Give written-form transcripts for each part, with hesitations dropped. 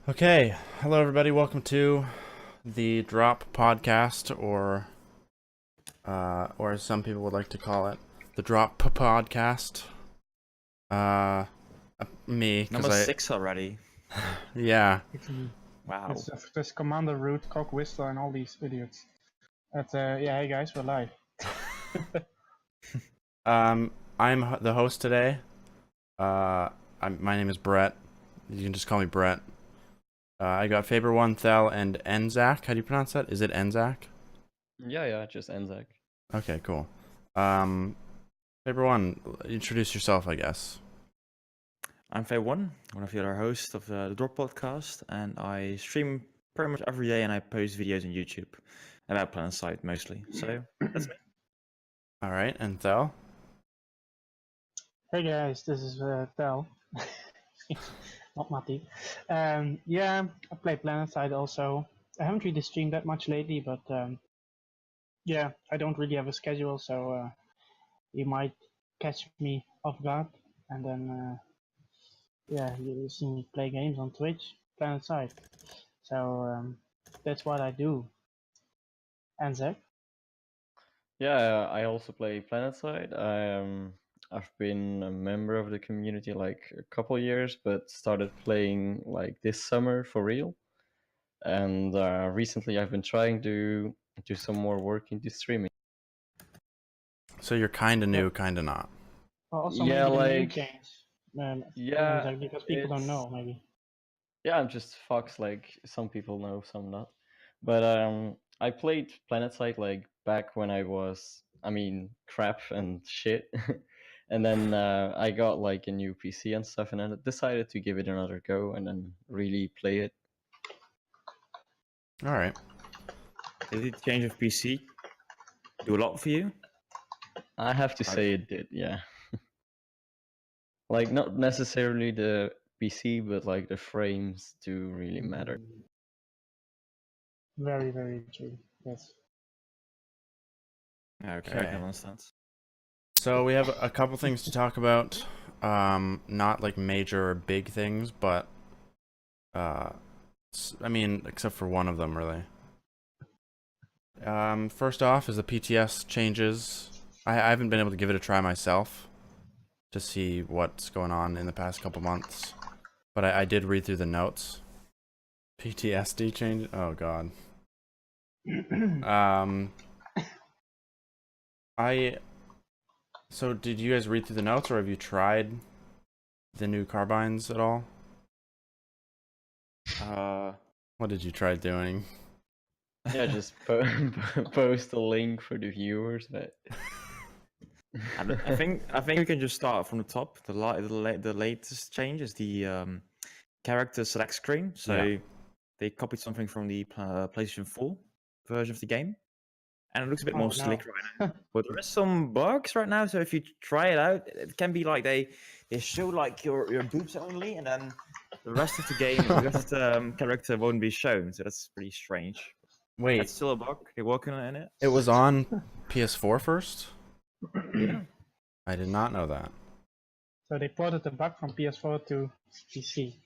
Okay, hello everybody. Welcome to the Drop Podcast, or as some people would like to call it, the Drop Podcast. Me, Number 6 already. yeah. Wow. There's Commander Root, Cock Whistler, and all these idiots. Yeah, hey guys, we're live. I'm the host today. My name is Brett. You can just call me Brett. I got FaberOne, Thel, and Enzak. How do you pronounce that? Is it Enzak? Yeah, just Enzak. Okay, cool. FaberOne, introduce yourself, I guess. I'm FaberOne, one of the other hosts of the DroPodcast, and I stream pretty much every day and I post videos on YouTube about PlanetSide mostly. So that's me. All right, and Thel? Hey guys, this is Tel. Not Matti. Yeah, I play PlanetSide also. I haven't really streamed that much lately, but yeah, I don't really have a schedule, so you might catch me off guard, and then yeah, you see me play games on Twitch, PlanetSide. So that's what I do. And Zach? Yeah, I also play PlanetSide. I've been a member of the community like a couple years, but started playing like this summer for real. And recently I've been trying to do some more work into streaming. So you're kind of new, kind of not. Also Yeah, maybe the name like change. yeah, because people don't know maybe. yeah, I'm just Fox. Like some people know, some not. But I played PlanetSide like back when I was, crap and shit. And then I got like a new PC and stuff, and I decided to give it another go and then really play it. All right. Did the change of PC do a lot for you? I have to say it did, yeah. Like not necessarily the PC, but like the frames do really matter. Very, very true. Yes. Okay, I can understand. So we have a couple things to talk about. Not like major or big things, but except for one of them really. First off is the PTS Changes. I haven't been able to give it a try myself to see what's going on in the past couple months, but I did read through the notes. PTSD change. Oh god. So did you guys read through the notes, or have you tried the new carbines at all? What did you try doing? Yeah, just post a link for the viewers, but I think we can just start from the top. The latest change is the character select screen. So they copied something from the PlayStation 4 version of the game, and it looks a bit more slick right now. But there is some bugs right now. So if you try it out, it can be like they show like your boobs only, and then the rest of the game, the rest of the character won't be shown. So that's pretty strange. Wait, It's still a bug. They're working on it. it was on PS4 first? Yeah. I did not know that. So they ported the bug from PS4 to PC.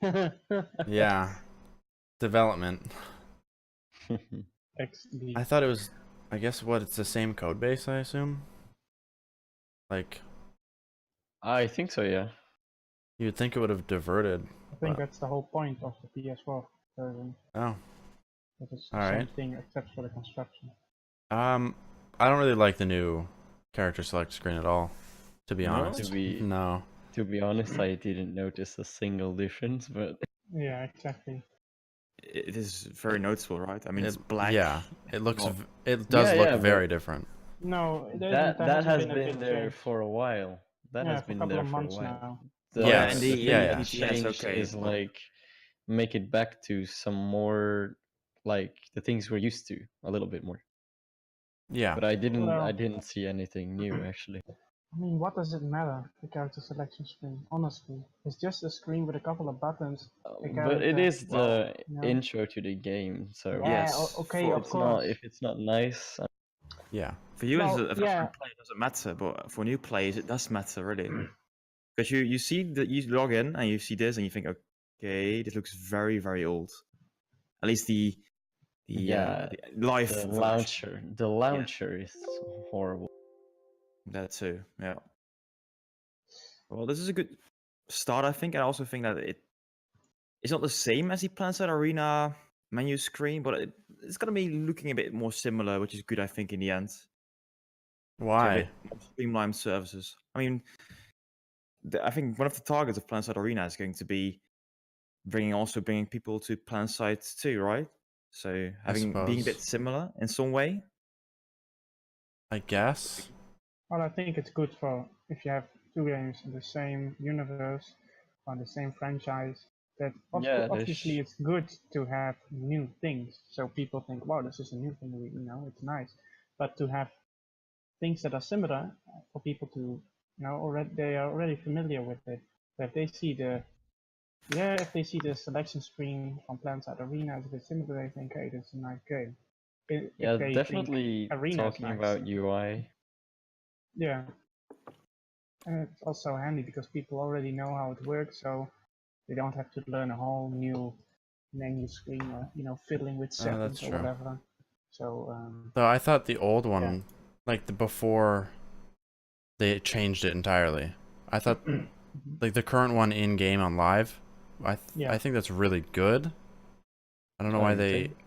Yeah. Development. I thought it was, I guess, it's the same code base, I assume? Like, I think so, yeah. you'd think it would have diverted. I think that's the whole point of the PS4 version. Oh. It is the All same right. thing except for the construction. I don't really like the new character select screen at all, to be No? honest. No. To be honest, I didn't notice a single difference, but Yeah, exactly. It is very noticeable, right? I mean, it's black. Yeah, it looks. Oh. It does Yeah, look very but different. No, that has hasn't been a big there change. for a while. That Yeah, has for a been couple there of for a months while. now. Yes, The yeah. thing Yes, changed okay. is like make it back to some more like the things we're used to a little bit more. Yeah. But I didn't Well- see anything new actually. I mean, what does it matter, the character selection screen? Honestly, it's just a screen with a couple of buttons. But it is the no. intro to the game, so Yeah, Yes, okay, for- of it's course. not if it's not nice. Yeah. For you as Well, a veteran player, it doesn't matter, but for new players, it does matter, really. Because you see that you log in and you see this and you think, okay, this looks very, very old. At least the live The version. launcher is horrible. That too, yeah. Well, this is a good start, I think. I also think that it's not the same as the PlanetSide Arena menu screen, but it's gonna be looking a bit more similar, which is good, I think, in the end. So a Why? bit more streamlined services. I mean, I think one of the targets of PlanetSide Arena is going to be bringing people to PlanetSide too, right? So being a bit suppose. similar in some way. I guess. Well, I think it's good for if you have two games in the same universe or the same franchise. That Yeah, obviously it's good to have new things, so people think, "Wow, this is a new thing." It's nice. But to have things that are similar for people to, already they are already familiar with it. So if they see the selection screen from PlanetSide Arena is a bit similar, they think, "Hey, this is a nice game." yeah, If they think definitely Arena is talking nice, about UI. yeah. And it's also handy because people already know how it works, so they don't have to learn a whole new menu screen or fiddling with That's settings or true. whatever. So Though I thought the old one, like the before they changed it entirely. I thought like the current one in game on live, I think that's really good. I don't know why you they. think?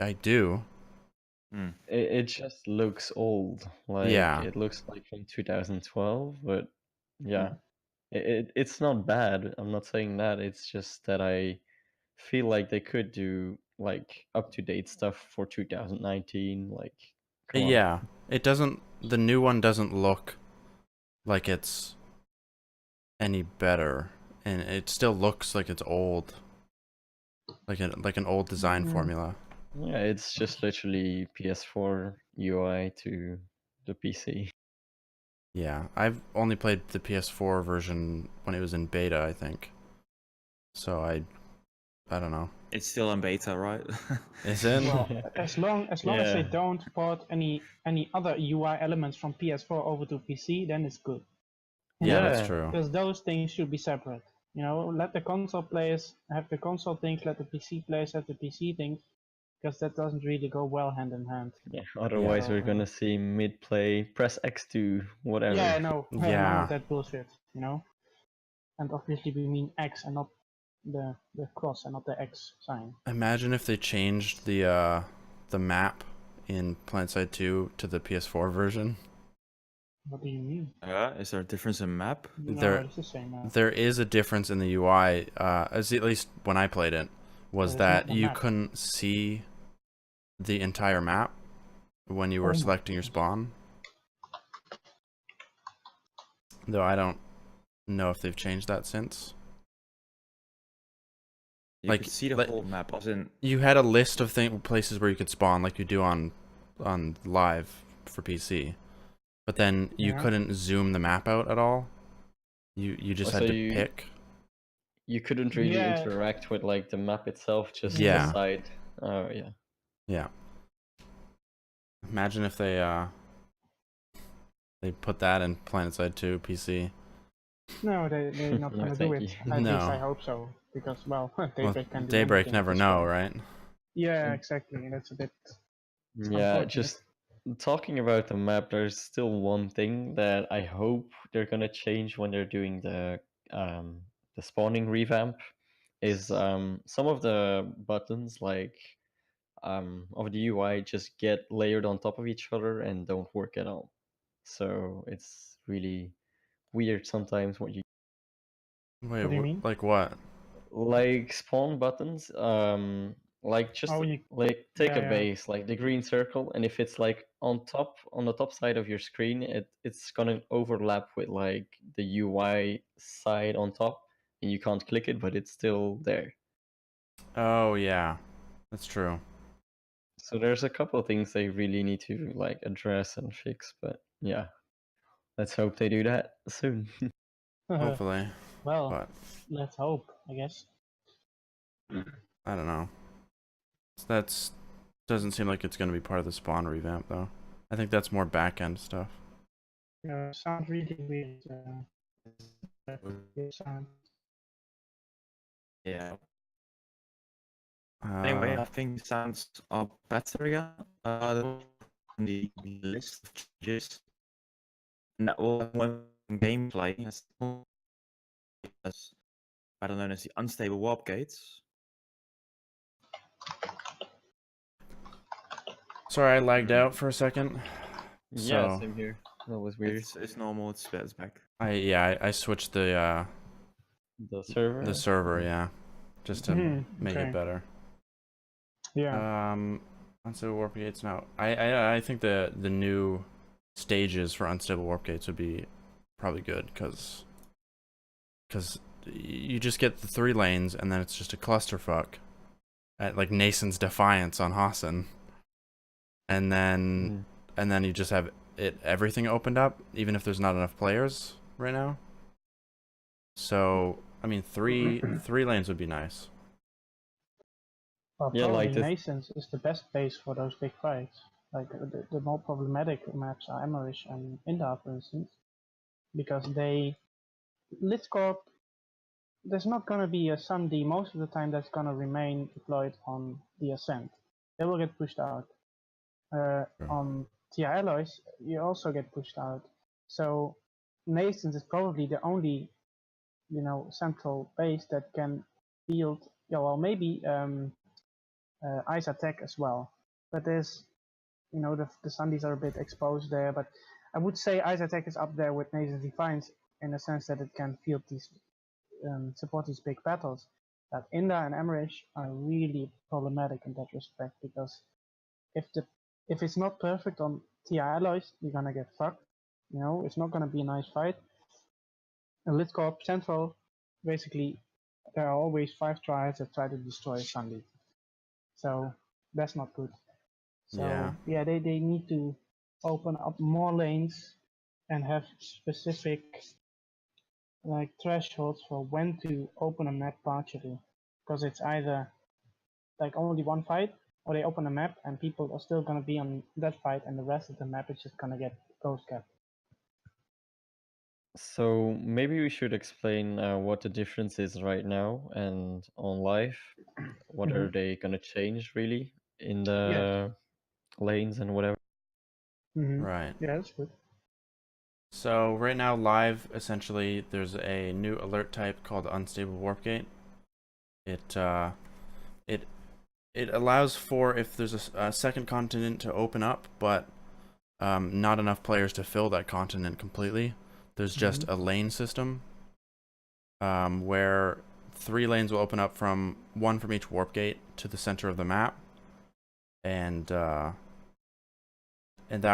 I do. It just looks old. Like Yeah. it looks like from 2012, but yeah, it's not bad. I'm not saying that. It's just that I feel like they could do like up to date stuff for 2019. Like, come on. Yeah. It doesn't. The new one doesn't look like it's any better, and it still looks like it's old. Like an old design formula. Yeah, it's just literally PS4 UI to the PC. Yeah, I've only played the PS4 version when it was in beta, I think. So I don't know. It's still in beta, right? Is it? well, as long as they Yeah. don't port any other UI elements from PS4 over to PC, then it's good. Yeah, that's Yeah. true. Because those things should be separate. Let the console players have the console things, let the PC players have the PC things, because that doesn't really go well hand in hand. Yeah. Otherwise, So, we're gonna see mid play, press X2, whatever. Yeah, no, none Yeah. of that bullshit, And obviously we mean X and not the cross and not the X sign. Imagine if they changed the map in PlanetSide 2 to the PS4 version. What do you mean? Is there a difference in map? No, it's the same. There is a difference in the UI, as at least when I played it, was But it's not that the you map. couldn't see the entire map when you were Oh my selecting your spawn. Though I don't know if they've changed that since. You Like, could see the like- whole map. As in, You had a list of places where you could spawn, like you do on live for PC, but then you Yeah. couldn't zoom the map out at all. You just had So to pick. You couldn't really Yeah. interact with like the map itself, just Yeah. the side. Oh yeah. Yeah. Imagine if they put that in PlanetSide 2 PC. No, they're not No, gonna do thank it. you. At No. least I hope so, because Well, Daybreak can do Daybreak anything never at this know, point. right? Yeah, exactly. That's a bit. Yeah, Unfortunate. just talking about the map, there's still one thing that I hope they're gonna change when they're doing the spawning revamp is some of the buttons like of the UI just get layered on top of each other and don't work at all. So it's really weird sometimes what you Wait, What do you mean? like what? like spawn buttons like just Oh, you. like take a Yeah. base like the green circle, and if it's like on the top side of your screen, it's gonna overlap with like the UI side on top, and you can't click it, but it's still there. Oh yeah, that's true. So there's a couple of things they really need to like address and fix, but yeah, let's hope they do that soon. Hopefully, Well, but let's hope. I guess. I don't know. That's doesn't seem like it's going to be part of the spawn revamp though. I think that's more back end stuff. Sounds really weird. Yes, Yeah. Anyway, I think the sounds are better again. The list of changes, and that will one gameplay as better known as the unstable warp gates. Sorry, I lagged out for a second. Yeah, So same here. That was weird. It's normal. It's back. I switched the The server. yeah, just to make it okay. better. Yeah. Unstable warp gates now. I think the new stages for unstable warp gates would be probably good because you just get the 3 lanes and then it's just a clusterfuck at like Nason's Defiance on Hassan, and then you just have everything opened up even if there's not enough players right now. So I mean 3 lanes would be nice. Well, Yeah, probably like this. Nascent is the best base for those big fights. Like the more problematic maps are Emmerich and Indar, for instance, because Blitzcorp, there's not gonna be a Sunday most of the time that's gonna remain deployed on the Ascent. They will get pushed out. On TI Alloys, you also get pushed out. So Nascent is probably the only, central base that can field. Yeah, well, maybe Ice Attack as well. But there's, the Sundays are a bit exposed there. But I would say Ice Attack is up there with Nascent Defiance in the sense that it can field these, support these big battles. But Inda and Emmerich are really problematic in that respect because if it's not perfect on TI alloys, you're gonna get fucked. It's not gonna be a nice fight. And Litcorp Central, basically, there are always 5 tries that try to destroy Sunday. So that's not good. So yeah, they need to open up more lanes and have specific like thresholds for when to open a map partially, because it's either like only one fight or they open a map and people are still gonna be on that fight and the rest of the map is just gonna get ghost capped. So maybe we should explain what the difference is right now and on live. What are they gonna change really in the lanes and whatever? Right. Yeah, that's good. So right now live, essentially, there's a new alert type called unstable warp gate. It allows for if there's a second continent to open up, but not enough players to fill that continent completely. There's just a lane system where 3 lanes will open up from 1 from each warp gate to the center of the map, and that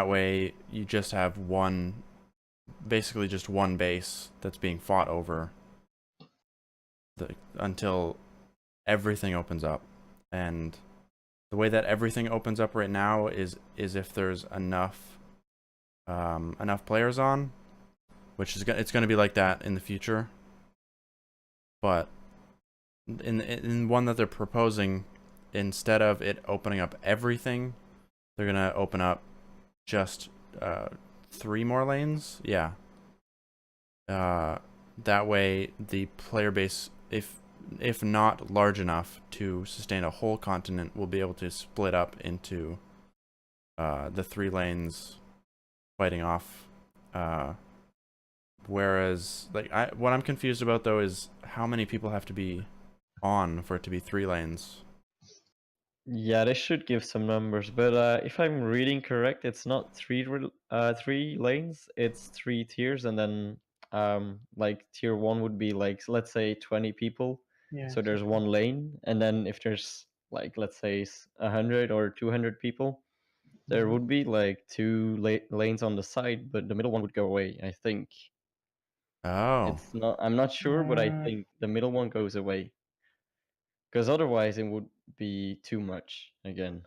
way you just have basically just one base that's being fought over until everything opens up. And the way that everything opens up right now is if there's enough players on, which it's going to be like that in the future. But in one that they're proposing, instead of it opening up everything, they're going to open up just 3 more lanes. Yeah. That way the player base, if not large enough to sustain a whole continent, will be able to split up into the 3 lanes fighting off. Whereas, like, what I'm confused about though is how many people have to be on for it to be 3 lanes. Yeah, they should give some numbers, but if I'm reading correct, it's not 3 lanes, it's 3 tiers, and then like tier 1 would be like, let's say 20 people. Yeah. So there's 1 lane, and then if there's like, let's say 100 or 200 people, there would be like 2 lanes on the side, but the middle one would go away, I think. Oh. I'm not sure, but I think the middle one goes away. Because otherwise it would be too much again.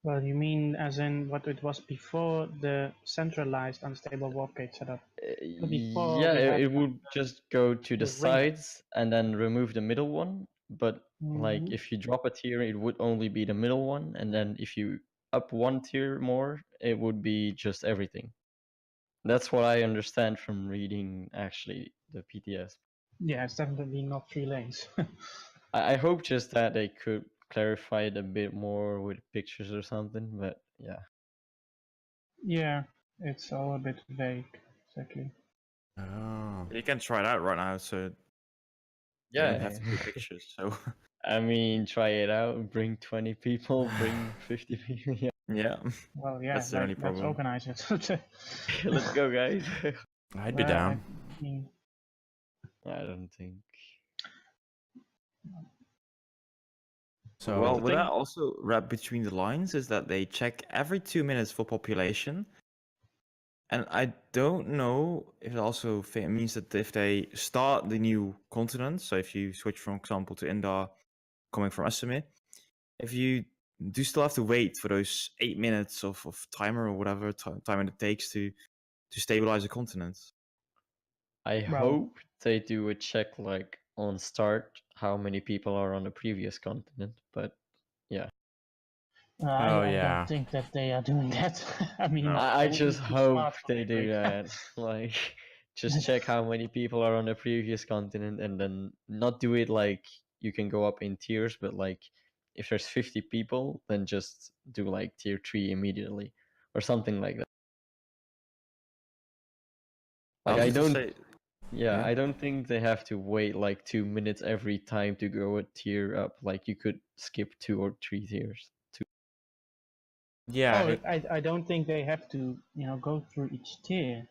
Well, you mean as in what it was before the centralized unstable warp gate setup? Before Yeah, we had it would just go to the the ring. sides and then remove the middle one. But like if you drop a tier, it would only be the middle one, and then if you up 1 tier more, it would be just everything. That's what I understand from reading actually the PTS. Yeah, it's definitely not 3 lanes. I hope just that they could clarify it a bit more with pictures or something, but yeah. Yeah, it's all a bit vague, exactly. Oh. You can try it out right now, so they don't have to do pictures. So I mean, try it out. Bring 20 people. Bring 50 people. Yeah. yeah, Well, yeah, that's the only let's problem. organize it. Let's go, guys. I'd be Well, down. I mean, I don't think. So Well, the what I thing- also read between the lines is that they check every 2 minutes for population. And I don't know if it also means that if they start the new continent, so if you switch, for example, to Indar coming from Estimate, if you do still have to wait for those 8 minutes of timer or whatever time it takes to stabilize a continent. I Well- hope they do a check like on start how many people are on the previous continent, but yeah. Oh, I yeah. don't think that they are doing that. I mean, No. I that would just be too hope smart for they do Daybreak. that. Like, just check how many people are on the previous continent and then not do it like you can go up in tiers, but like if there's 50 people, then just do like tier 3 immediately or something like that. Like, was I just to don't, say, yeah, yeah. I don't think they have to wait like 2 minutes every time to go a tier up. Like, you could skip 2 or 3 tiers. yeah, I don't think they have to, go through each tier.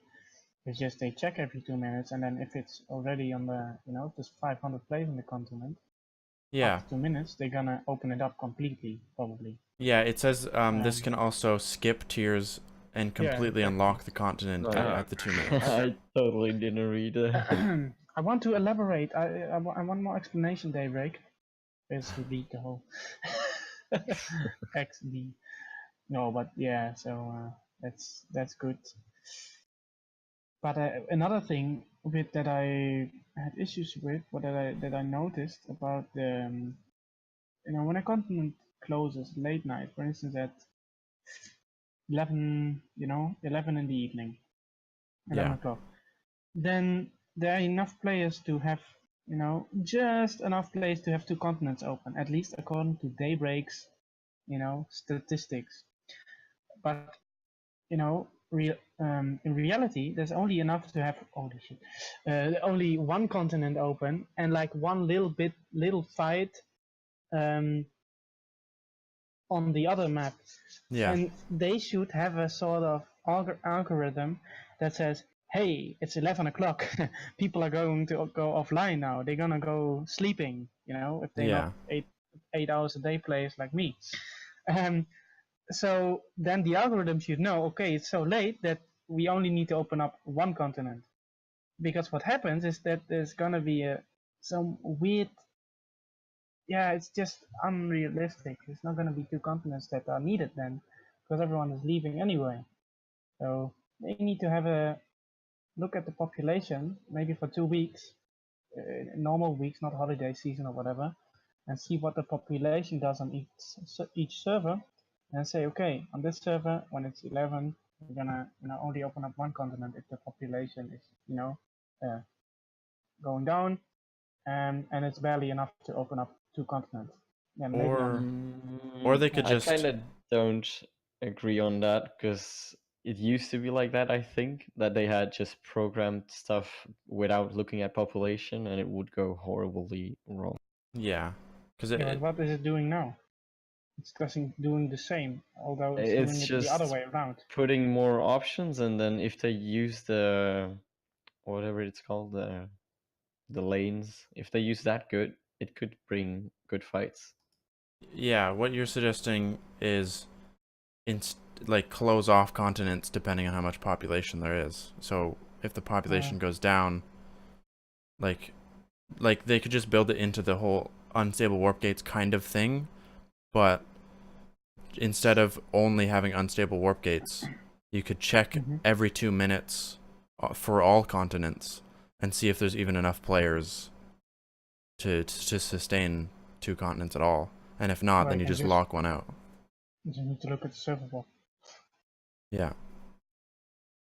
It's just they check every 2 minutes, and then if it's already on the, there's 500 players on the continent, yeah, after 2 minutes, they're gonna open it up completely, probably. yeah. It says this can also skip tiers and completely exactly. unlock the continent Oh, yeah. at the 2 minutes. I totally didn't read it. I want to elaborate. I want more explanation, Daybreak. Basically, beat the whole XD. No, but yeah, so that's good. But another thing with that I had issues with, or that I noticed about the, when a continent closes late night, for instance at 11, 11 in the evening, 11 Yeah. o'clock, then there are enough players to have, just enough players to have 2 continents open, at least according to Daybreak's, statistics. But in reality, there's only enough to have only one continent open, and like one little fight on the other map. Yeah. And they should have a sort of algorithm that says, hey, it's 11 o'clock. People are going to go offline now. They're gonna go sleeping, if they're Yeah. not 8 hours a day players like me. So then the algorithm should know, okay, it's so late that we only need to open up one continent. Because what happens is that there's gonna be some weird, it's just unrealistic. There's not gonna be 2 continents that are needed then, because everyone is leaving anyway. So they need to have a look at the population, maybe for 2 weeks, normal weeks, not holiday season or whatever, and see what the population does on each server, and say, okay, on this server, when it's 11, we're gonna only open up one continent if the population is going down, and it's barely enough to open up 2 continents. Then later on, Or they could I just kind of don't agree on that because it used to be like that. I think that they had just programmed stuff without looking at population, and it would go horribly wrong. yeah, because but what is it doing now? It's doing the same, although it's doing it the other just way around. putting more options, and then if they use the whatever it's called, the lanes, if they use that good, it could bring good fights. yeah, what you're suggesting is like close off continents depending on how much population there is. So if the population goes down, like they could just build it into the whole unstable warp gates kind of thing, but instead of only having unstable warp gates, you could check every 2 minutes for all continents and see if there's even enough players to sustain 2 continents at all. And if not, then you just lock one out. You need to look at the server block. Yeah.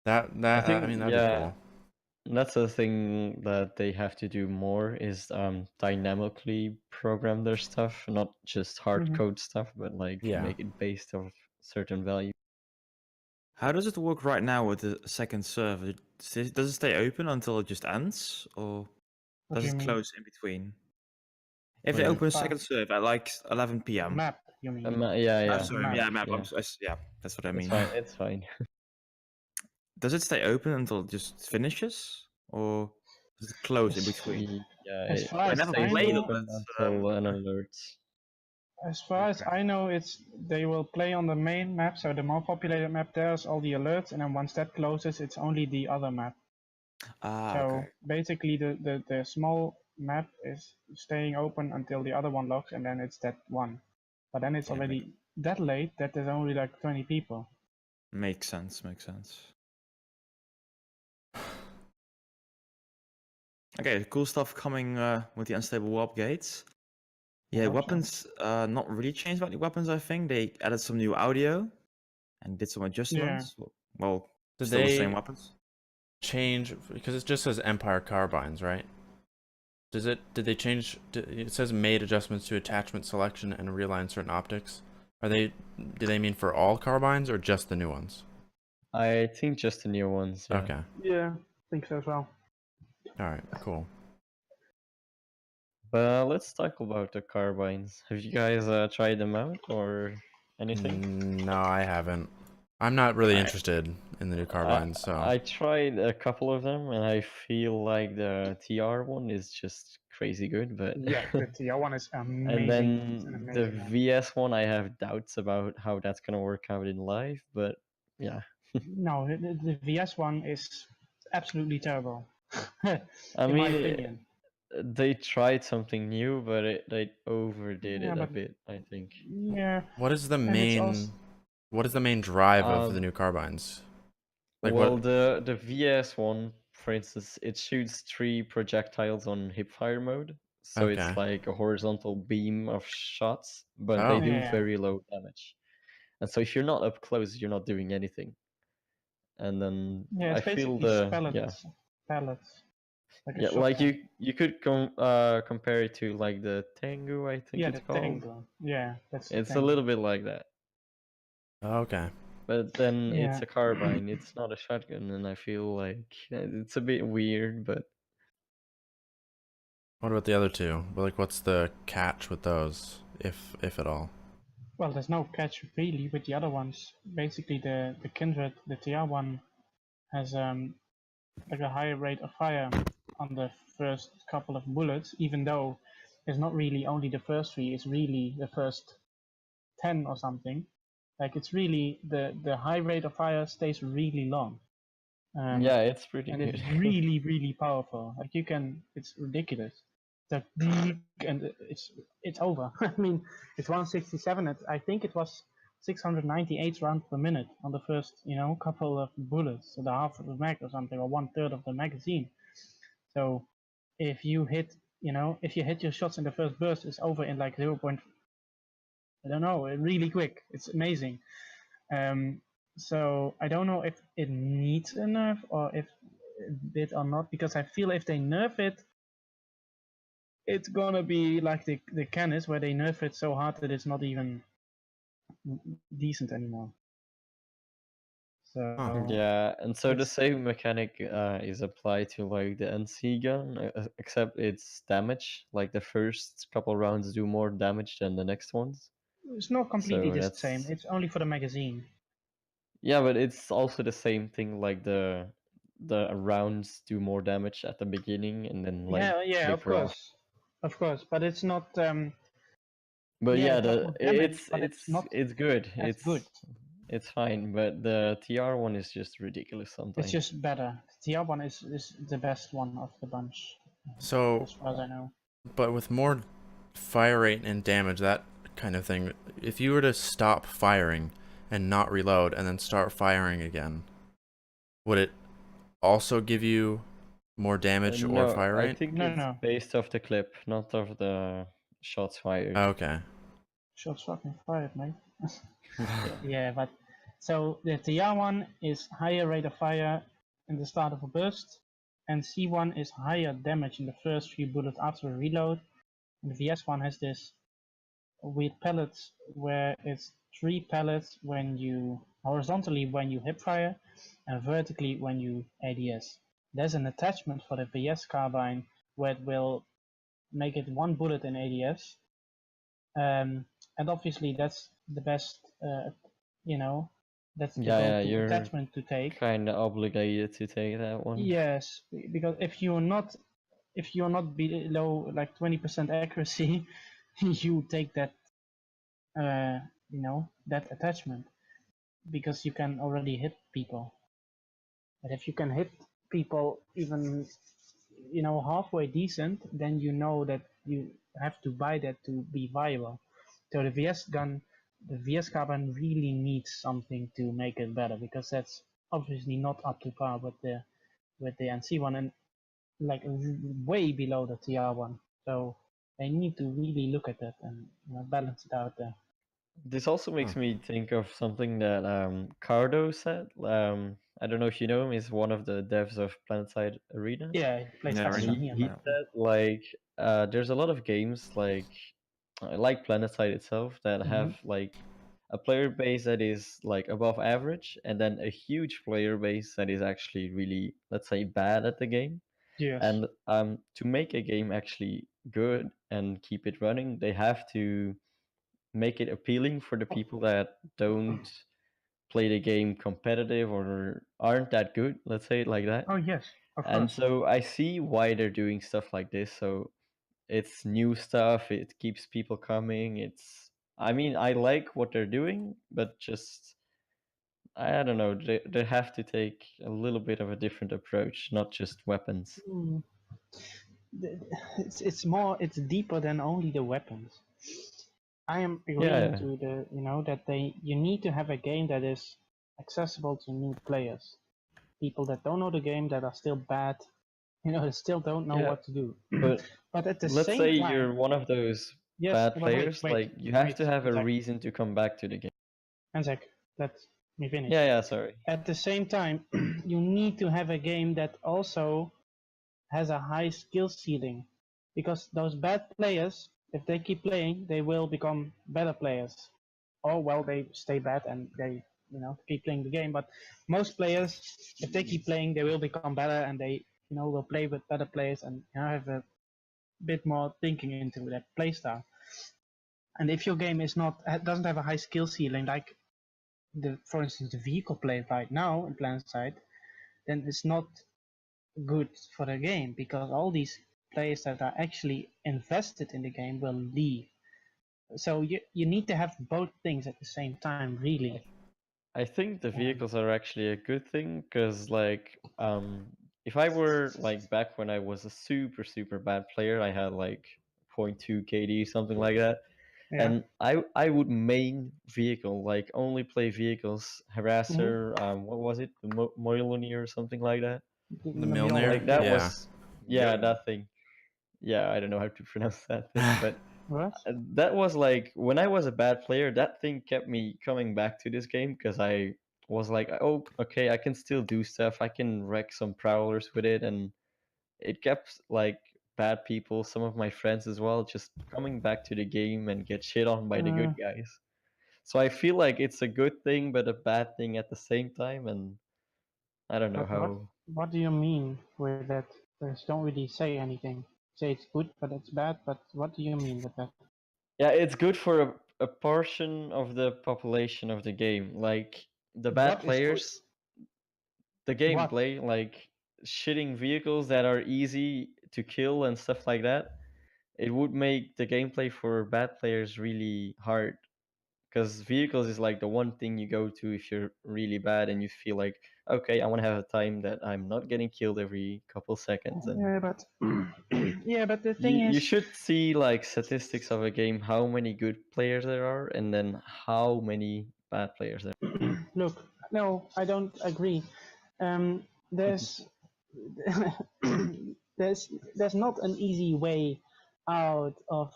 I mean, that'd be cool. That's the thing that they have to do more is dynamically program their stuff, not just hard code stuff, but like Yeah. make it based off certain value. How does it work right now with the second server? Does it stay open until it just ends, or What does do you it mean? close in between? If What they do you open a mean? second server at like 11 The p.m. map, you mean? Yeah, Sorry, map. yeah, map. yeah. Yeah, that's what I It's mean. fine. It's fine. Does it stay open until it just finishes, or does it close in between? Yeah, As far I as never I played it, know, open but until an alert. as far as I know, they will play on the main map, so the more populated map there's all the alerts, and then once that closes, it's only the other map. So okay. basically, the small map is staying open until the other one locks, and then it's that one. But then it's Yeah, already that late that there's only like 20 people. makes sense. Makes sense. Okay, cool stuff coming with the unstable warp gates. I Yeah, hope so. weapons. Not really changed about the weapons. I think they added some new audio and did some adjustments. Well, Did still the same they weapons. change, because it just says Empire carbines, right? Did they change? It says made adjustments to attachment selection and realign certain optics. Do they mean for all carbines or just the new ones? I think just the new ones. Yeah. Okay. Yeah, I think so as well. All right. Cool. But let's talk about the carbines. Have you guys tried them out or anything? No, I haven't. I'm not really I- interested in the new carbines, so. I tried a couple of them and I feel like the TR one is just crazy good, but Yeah, the TR one is amazing. and It's an then the amazing one. VS one I have doubts about how that's gonna work out in live, but yeah. No, the VS one is absolutely terrible. I in my mean, opinion. they tried something new, but they overdid Yeah, it a but bit, I think. yeah, What is the and it's also main drive of the Um, new carbines? Like Well, what? the VS one, for instance, it shoots 3 projectiles on hipfire mode, so it's Okay. like a horizontal beam of shots, but they Oh. do yeah, very low damage. And so if you're not up close, you're not doing anything. And then yeah, I it's feel basically the pellets, like a yeah, like shotgun. you could compare it to like the Tengu, I think Yeah, it's the called. Tango. Yeah, that's the It's a Tango. little bit like that. Okay. But then it's Yeah. a carbine, it's not a shotgun, and I feel like it's a bit weird, but What about the other two? Like, what's the catch with those, if at all? Well, there's no catch really with the other ones. Basically, the Kindred, the TR one, has like a higher rate of fire on the first couple of bullets, even though it's not really only the first 3, it's really the first 10 or something. Like it's really the high rate of fire stays really long. yeah, it's pretty And it's good. really powerful. Like it's ridiculous. It's like, and it's over. I mean, it's 167. I think it was 698 rounds per minute on the first, couple of bullets, so the half of the mag or something, or 1/3 of the magazine. So if you hit, if you hit your shots in the first burst, it's over in like 0. I don't know, really quick. It's amazing. So I don't know if it needs a nerf or if it did or not, because I feel if they nerf it, it's gonna be like the Canis, where they nerf it so hard that it's not even decent anymore. So Yeah, and so the it's same mechanic is applied to like the NC gun, except it's damage. Like the first couple rounds do more damage than the next ones. it's not completely So the same. that's It's only for the magazine. yeah, but it's also the same thing. Like the rounds do more damage at the beginning and then like Yeah, taper off. of course, but it's not. But Yeah, yeah, it does more damage, but it's not it's good. as good. It's fine, but the TR one is just ridiculous It's sometimes. just better. The TR one is the best one of the bunch, So, as far as I know. but with more fire rate and damage, that kind of thing, if you were to stop firing and not reload and then start firing again, would it also give you more damage or No, fire I rate? think No, it's no. based off the clip, not off the shots fired. Okay. Shots fucking fired, mate. Yeah, but So the TR1 is higher rate of fire in the start of a burst, and C1 is higher damage in the first few bullets after a reload. And the VS1 has this weird pellets where it's 3 pellets when you horizontally when you hip fire and vertically when you ADS. There's an attachment for the VS carbine where it will make it 1 bullet in ADS. And obviously that's the best, that's the Yeah, go-to you're attachment to take. kind of obligated to take that one. Yes, because if you're not below like 20% accuracy, you take that that attachment because you can already hit people. But if you can hit people even halfway decent, then you know that you have to buy that to be viable. So the VS carbine really needs something to make it better because that's obviously not up to par with the NC1 and like way below the TR1. So they need to really look at that and balance it out there. This also makes me think of something that Cardo said. I don't know if you know him. He's one of the devs of PlanetSide Arena. Yeah, he plays Yeah, Fashion Arena. here. He said like there's a lot of games like PlanetSide itself that have like a player base that is like above average, and then a huge player base that is actually really, let's say, bad at the game. Yes. And to make a game actually good and keep it running, they have to make it appealing for the people that don't play the game competitive or aren't that good, let's say it like that. Oh yes, of And course. so I see why they're doing stuff like this. So it's new stuff, it keeps people coming. I mean, I like what they're doing, but just I don't know, they have to take a little bit of a different approach, not just weapons. It's deeper than only the weapons. I am agreeing Yeah. to the that you need to have a game that is accessible to new players, people that don't know the game, that are still bad, that still don't know Yeah, what to do. but But at the let's same say time, you're one of those yes, bad but players, like you have to have a Zach, reason to come back to the game. Zach, let me finish. Yeah, sorry. At the same time, you need to have a game that also has a high skill ceiling, because those bad players, if they keep playing, they will become better players. Or well, they stay bad and they keep playing the game. But most players, if they keep playing, they will become better and they will play with better players and have a bit more thinking into that playstyle. And if your game doesn't have a high skill ceiling, like for instance the vehicle play right now in PlanetSide, then it's not good for the game, because all these players that are actually invested in the game will leave. So you need to have both things at the same time, really. I think the vehicles are actually a good thing, because like if I were like back when I was a super bad player, I had like 0.2 KD, something like that. Yeah. And I would main vehicle, like only play vehicles, harasser, what was it, the Moiluni or something like that. The Milner? Like that Yeah. was that thing. Yeah, I don't know how to pronounce that thing, but What? that was like when I was a bad player, that thing kept me coming back to this game, because I was like, oh, okay, I can still do stuff. I can wreck some prowlers with it, and it kept like bad people, some of my friends as well, just coming back to the game and get shit on by the good guys. So I feel like it's a good thing but a bad thing at the same time, and I don't know how. What do you mean with that? Just don't really say anything. Say it's good, but it's bad. But what do you mean with that? Yeah, it's good for a portion of the population of the game. Like the bad What is good? players, the gameplay, like shitting vehicles that are easy to kill and stuff like that, it would make the gameplay for bad players really hard. Because vehicles is like the one thing you go to if you're really bad and you feel like, okay, I want to have a time that I'm not getting killed every couple seconds. And Yeah, but but the thing you is, should see like statistics of a game, how many good players there are, and then how many bad players there are. look, no, I don't agree. There's there's not an easy way out of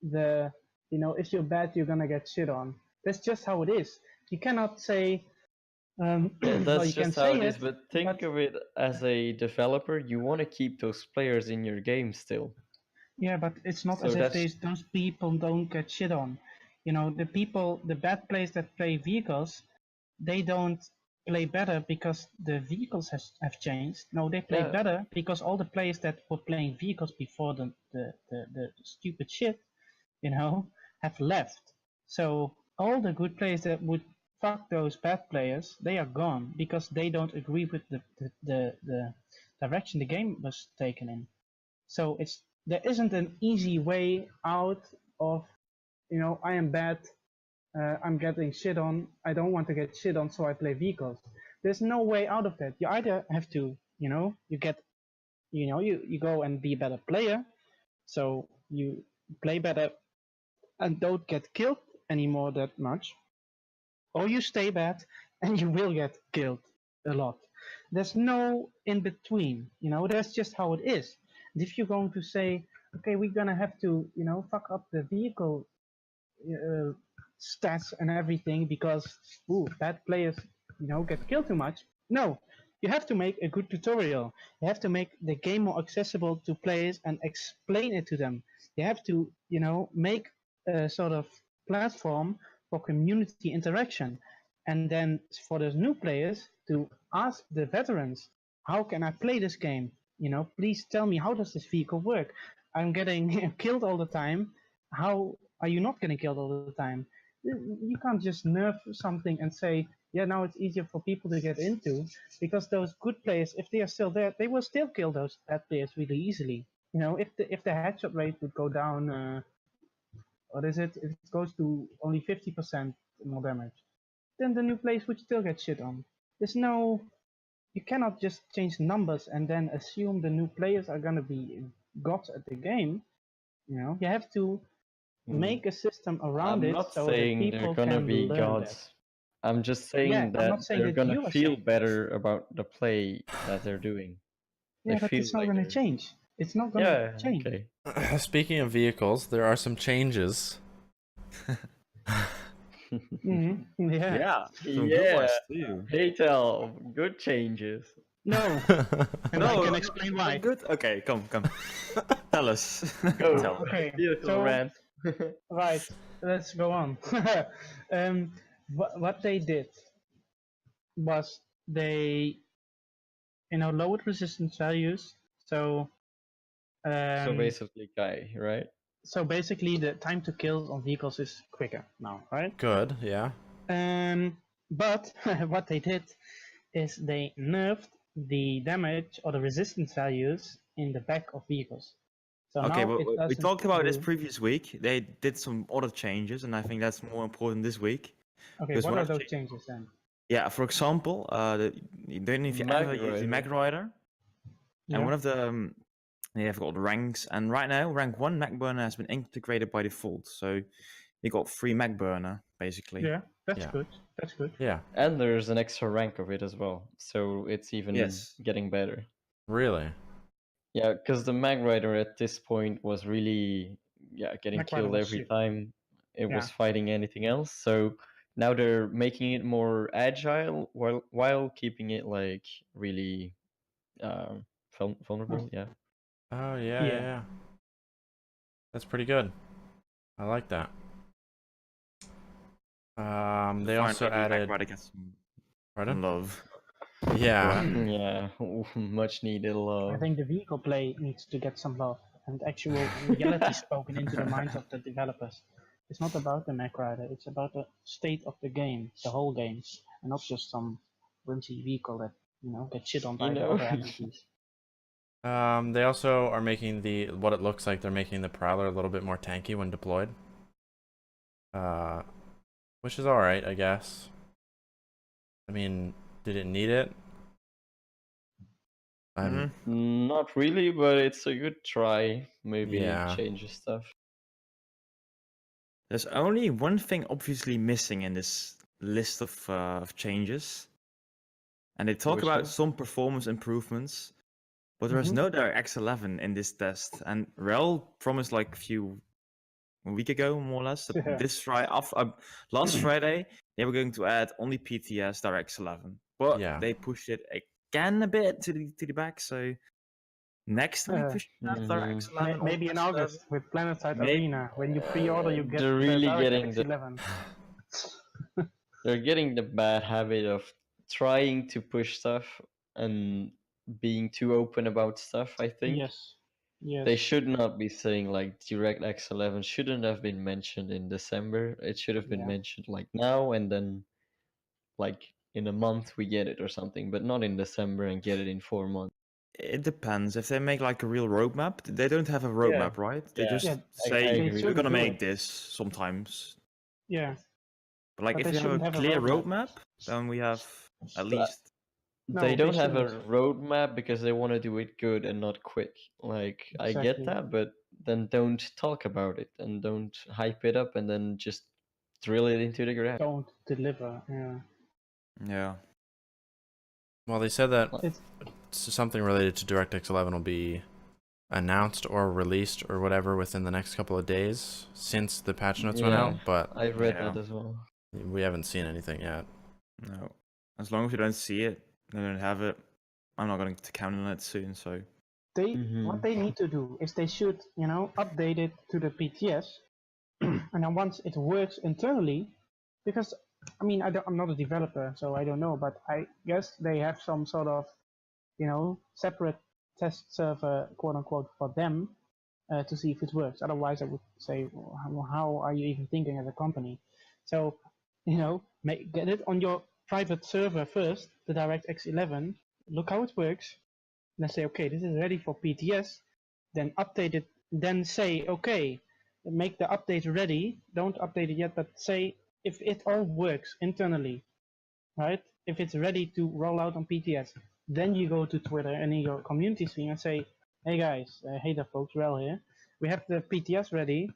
the if you're bad, you're gonna get shit on. That's just how it is. You cannot say. Well, That's you can just how say it is, but think but- of it as a developer, you want to keep those players in your game still. Yeah, but it's not So as if that's- those people don't get shit on. You know, the bad players that play vehicles, they don't play better because the vehicles have changed. No, they play Yeah. better because all the players that were playing vehicles before the stupid shit, you know, have left. So all the good players that would fuck those bad players, they are gone because they don't agree with the direction the game was taken in. So there isn't an easy way out of, you know, I am bad, I'm getting shit on, I don't want to get shit on, so I play vehicles. There's no way out of that. You either have to, you know, you go and be a better player, so you play better and don't get killed anymore that much, or you stay bad and you will get killed a lot. There's no in between, you know, that's just how it is. And if you're going to say, okay, we're gonna have to, you know, fuck up the vehicle stats and everything because bad players, you know, get killed too much. No, you have to make a good tutorial. You have to make the game more accessible to players and explain it to them. You have to, you know, make a sort of platform for community interaction. And then for those new players to ask the veterans, how can I play this game? You know, please tell me, how does this vehicle work? I'm getting killed all the time. How are you not getting killed all the time? You can't just nerf something and say, yeah, now it's easier for people to get into, because those good players, if they are still there, they will still kill those bad players really easily. You know, if the headshot rate would go down, what is it? If it goes to only 50% more damage, then the new players would still get shit on. There's no, you cannot just change numbers and then assume the new players are gonna be gods at the game. You know, you have to make a system around I'm it not so saying that they're people gonna can be learn gods. that. I'm just saying Yeah, I'm that not saying they're that you gonna are feel saying. better about the play that they're doing. Yeah, They but feel it's not like gonna they're- change. It's not gonna Yeah, change. okay. Speaking of vehicles, there are some changes. Mm-hmm. Yeah. Yeah, some good Yeah, ones too. Paytel, good changes. No. And I can explain why. Good. Okay, come. Tell us. Go. Tell. Okay. Vehicle So rant. right, let's go on. What they did was they, you know, lowered resistance values. So So basically, Guy, right? so basically the time to kill on vehicles is quicker now, right? Good, yeah. But what they did is they nerfed the damage or the resistance values in the back of vehicles. So Okay, now but it we doesn't talked about this do- previous week. They did some other changes, and I think that's more important this week. Okay, Because what one are of the those changes then? Yeah, for example, don't know if you ever use the Mag Rider, and one of the they have got ranks, and right now rank 1 Mag Burner has been integrated by default, so you got free Mag Burner basically. Yeah, that's Yeah. good. That's good. Yeah, And there's an extra rank of it as well, so it's even Yes. getting better. really. Yeah, because the Mag Rider at this point was really getting Mag Rider killed was every shit. time it was Yeah. fighting anything else. So now they're making it more agile while keeping it like really vulnerable. Yeah. Oh, yeah, Yeah. yeah. That's pretty good. I like that. They also Finally, Mag added... Rider gets some Pardon? love. Yeah. Yeah, much needed love. I think the vehicle play needs to get some love and actual reality spoken into the minds of the developers. It's not about the Mac Rider, it's about the state of the game, the whole game, and not just some whimsy vehicle that, you know, gets shit on by You the know. other NPCs. They also are making what it looks like they're making the Prowler a little bit more tanky when deployed. Which is alright, I guess. I mean, did it need it? Not really, but it's a good try. Maybe Yeah. change stuff. There's only one thing obviously missing in this list of changes, and they talk Which about one? some performance improvements, but there is no DirectX 11 in this test. And Rel promised like a few a week ago, more or less. Yeah. Last Friday, they were going to add only PTS DirectX 11, but Yeah. they pushed it again a bit to the back. So next week we should have DirectX 11. Maybe in almost, August with PlanetSide Maybe- Arena. When you pre-order, you get They're really DirectX getting the 11. they're getting the bad habit of trying to push stuff and being too open about stuff. I think Yes. Yes. they should not be saying like DirectX 11 shouldn't have been mentioned in December. It should have been Yeah. mentioned like now, and then like in a month we get it or something, but not in December and get it in 4 months. It depends. If they make like a real roadmap, they don't have a roadmap, right? They Yeah. just Yeah, say I They agree. we're shouldn't gonna do make it. this sometimes. Yeah. But like But if they you have a shouldn't have a clear roadmap. roadmap, then we have at But least. No, they they don't have a shouldn't. roadmap because they want to do it good and not quick. Like I get Exactly. that, but then don't talk about it and don't hype it up and then just drill it into the ground. Don't deliver. Yeah. Yeah. Well, they said that It's something related to DirectX 11 will be announced or released or whatever within the next couple of days since the patch notes went Yeah. out, but I've read Yeah. that as well. we haven't seen anything yet. No. As long as we don't see it, they don't have it. I'm not going to count on it soon. So what they need to do is they should, update it to the PTS, and then once it works internally, because I'm not a developer, so I don't know, but I guess they have some sort of, separate test server, quote unquote, for them to see if it works. Otherwise, I would say, well, how are you even thinking as a company? So, get it on your private server first, the DirectX 11. Look how it works. Then say, okay, this is ready for PTS. Then update it. Then say, okay, make the update ready. Don't update it yet, but say if it all works internally, right? If it's ready to roll out on PTS, then you go to Twitter and in your community stream and say, hey guys, hey there folks, Rel here. We have the PTS ready.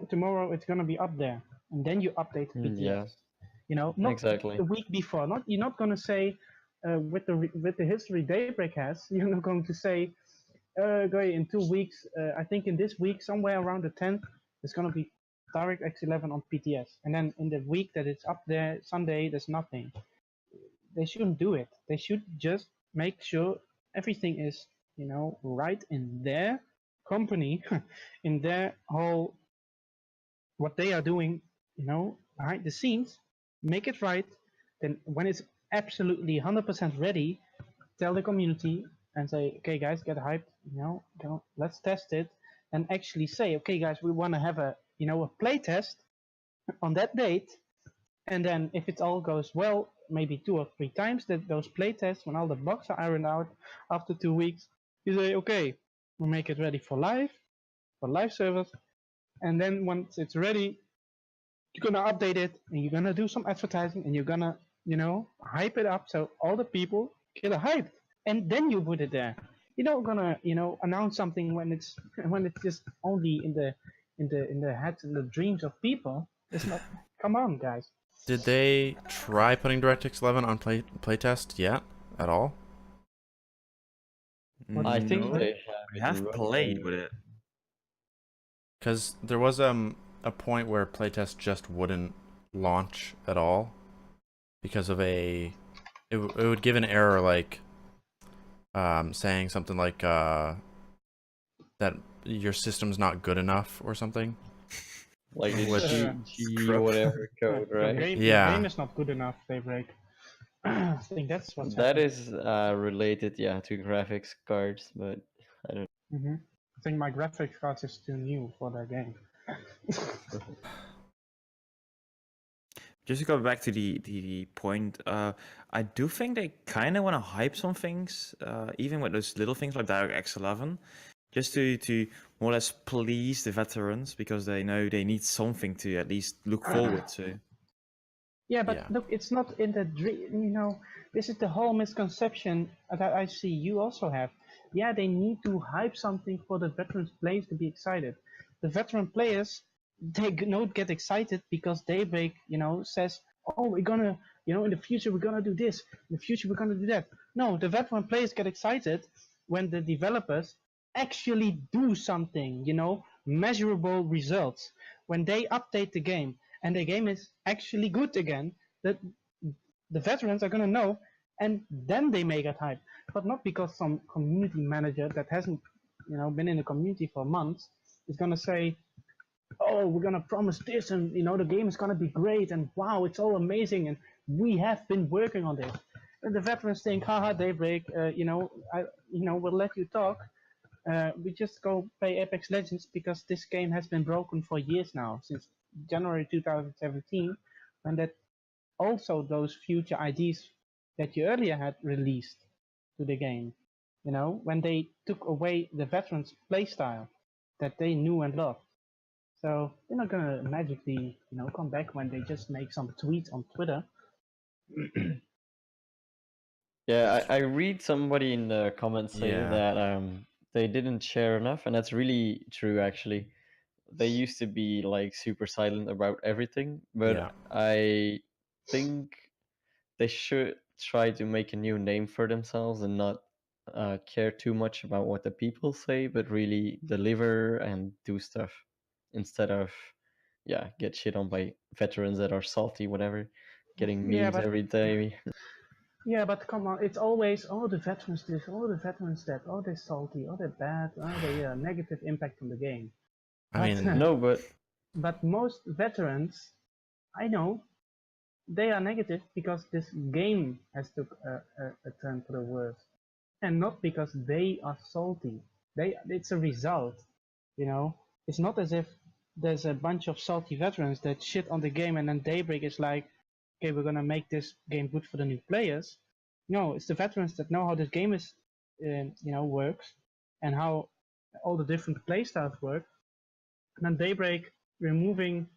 Tomorrow it's gonna be up there, and then you update the PTS. Yeah. Not Exactly. the week before. You're not gonna say with the history Daybreak has. You're not going to say, okay, in 2 weeks. I think in this week, somewhere around the 10th, it's gonna be DirectX 11 on PTS, and then in the week that it's up there, Sunday, there's nothing. They shouldn't do it. They should just make sure everything is, right in their company, in their whole, what they are doing, behind the scenes, make it right. Then when it's absolutely 100% ready, tell the community and say, okay guys, get hyped, let's test it, and actually say, okay guys, we want to have a play test on that date. And then if it all goes well, maybe 2 or 3 times that those play tests, when all the bugs are ironed out after 2 weeks, you say, okay, we'll make it ready for live servers. And then once it's ready, you're gonna update it and you're gonna do some advertising and you're gonna, hype it up so all the people get hyped. And then you put it there. You're not gonna, announce something when it's just only in the heads and the dreams of people. It's not. Come on, guys. Did they try putting DirectX 11 on playtest yet at all? I think No, they we have played with it. Because there was a point where playtest just wouldn't launch at all because of it would give an error like saying something like that your system's not good enough or something. like the Which- GG whatever code, Your right? game, Yeah. Your game is not good enough, Daybreak. I think that's what's That happening. is related, to graphics cards, but I don't. I think my graphics card is too new for that game. Just to go back to the point, I do think they kind of want to hype some things, even with those little things like DirectX 11, just to more or less please the veterans because they know they need something to at least look forward to. Yeah, but Yeah. look, it's not in the dream. This is the whole misconception that I see you also have. Yeah, they need to hype something for the veterans players to be excited. The veteran players, they don't get excited because Daybreak, says, oh, we're gonna, in the future we're gonna do this, in the future we're gonna do that. No, the veteran players get excited when the developers actually do something, measurable results. When they update the game and the game is actually good again, that the veterans are gonna know, and then they make it hype. But not because some community manager that hasn't, been in the community for months is gonna say, "Oh, we're gonna promise this, and the game is gonna be great, and wow, it's all amazing, and we have been working on this." And the veterans think, "Haha, Daybreak, we'll let you talk. We just go play Apex Legends because this game has been broken for years now, since January 2017, when that also those future IDs that you earlier had released to the game. When they took away the veterans' playstyle that they knew and loved. So they're not gonna magically, come back when they just make some tweets on Twitter." Yeah, I read somebody in the comments say Yeah. that they didn't share enough, and that's really true actually. They used to be like super silent about everything, but Yeah. I think they should try to make a new name for themselves and not care too much about what the people say, but really deliver and do stuff instead of get shit on by veterans that are salty, whatever, getting Yeah, memes but every day. Yeah, but come on, it's always, "Oh, the veterans this, oh, the veterans that, oh, they're salty, oh, they're bad, oh, they negative impact on the game." I But, mean, No, but but most veterans, I know, they are negative because this game has took a turn for the worse, and not because they are salty. It's a result, It's not as if there's a bunch of salty veterans that shit on the game and then Daybreak is like, "Okay, we're gonna make this game good for the new players." No, it's the veterans that know how this game is, works, and how all the different playstyles work. And then Daybreak removing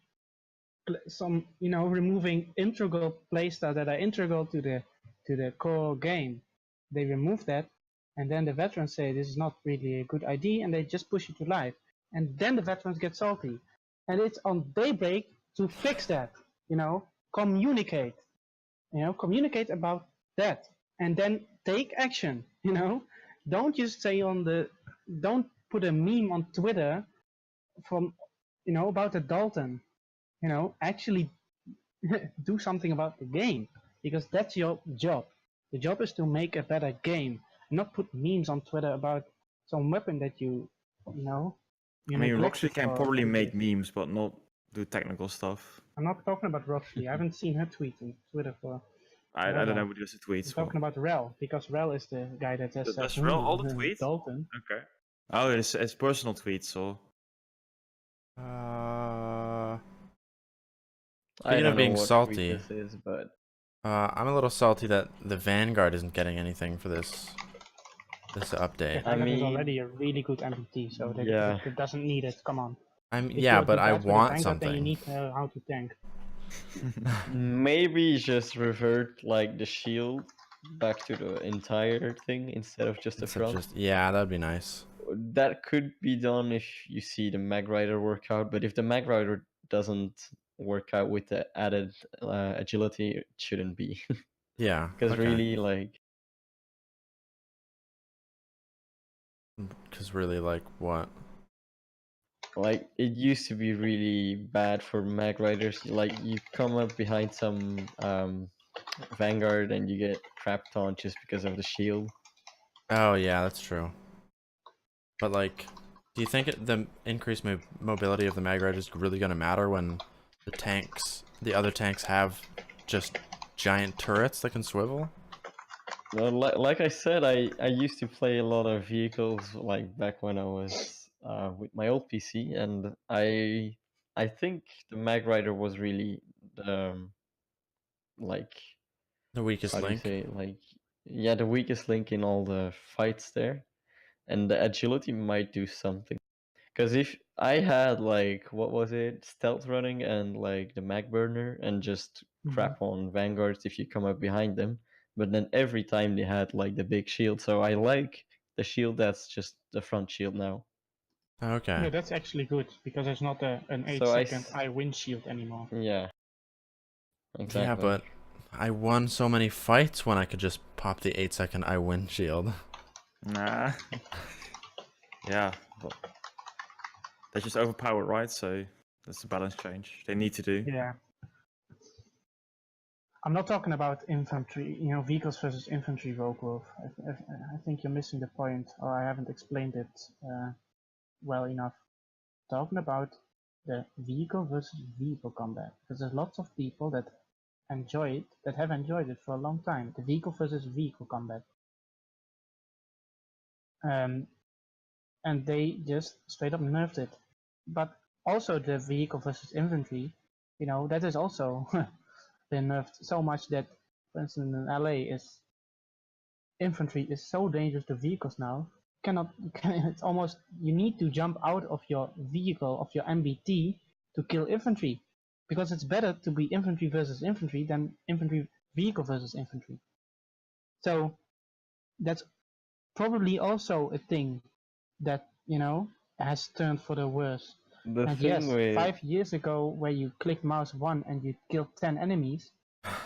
removing integral playstyles that are integral to the core game. They remove that, and then the veterans say this is not really a good idea, and they just push it to live. And then the veterans get salty, and it's on Daybreak to fix that. Communicate. Communicate about that, and then take action. Don't just say don't put a meme on Twitter from about the Dalton. Actually do something about the game, because that's your job. The job is to make a better game, not put memes on Twitter about some weapon that you I mean, neglected Roxy can for probably make years. memes, but not do technical stuff. I'm not talking about Roxy. I haven't seen her tweet on Twitter for I forever. don't know what the tweets I'm for. talking about Rel, because Rel is the guy that has Does Rel all the tweets? Dalton. Okay. Oh, it's personal tweets, so. I Speaking don't of being know what salty, tweet this is, but I'm a little salty that the Vanguard isn't getting anything for this update. The Vanguard is mean, already a really good MVP, so yeah. it doesn't need it. Come on. Yeah, but I Bad with the want Vanguard, then you something. need how to tank. Maybe just revert like the shield back to the entire thing instead of just the Instead of front. yeah, that'd be nice. That could be done if you see the Mag Rider work out, but if the Mag Rider doesn't work out with the added agility, it shouldn't be. Yeah. Because okay. really, like, Because really, like, what? it used to be really bad for Mag Riders. Like, you come up behind some Vanguard and you get crapped on just because of the shield. Oh, yeah, that's true. But, like, do you think the increased mobility of the mag riders is really going to matter when the other tanks have just giant turrets that can swivel? Well, like I said, I used to play a lot of vehicles like back when I was with my old PC, and I think the Mag Rider was really like The weakest how do you link? say the weakest link in all the fights there, and the agility might do something. Because if I had like what was it, stealth running and like the mag burner and just crap on vanguards if you come up behind them, but then every time they had like the big shield. So I like the shield that's just the front shield now. Okay. Yeah, that's actually good, because there's not an 8 So second I win shield anymore. Yeah. Exactly. Yeah, but I won so many fights when I could just pop the 8-second I win shield. Nah. Yeah, but they're just overpowered, right? So that's a balance change they need to do. Yeah. I'm not talking about infantry, vehicles versus infantry row growth. I think you're missing the point, or I haven't explained it well enough. Talking about the vehicle versus vehicle combat, because there's lots of people that have enjoyed it for a long time. The vehicle versus vehicle combat, and they just straight up nerfed it. But also the vehicle versus infantry, that is also been nerfed so much that, for instance, in LA infantry is so dangerous to vehicles now. It's almost, you need to jump out of your vehicle, of your MBT, to kill infantry, because it's better to be infantry versus infantry than infantry vehicle versus infantry. So that's probably also a thing that has turned for the worse. The And thing yes, with 5 years ago, where you clicked mouse 1 and you killed 10 enemies,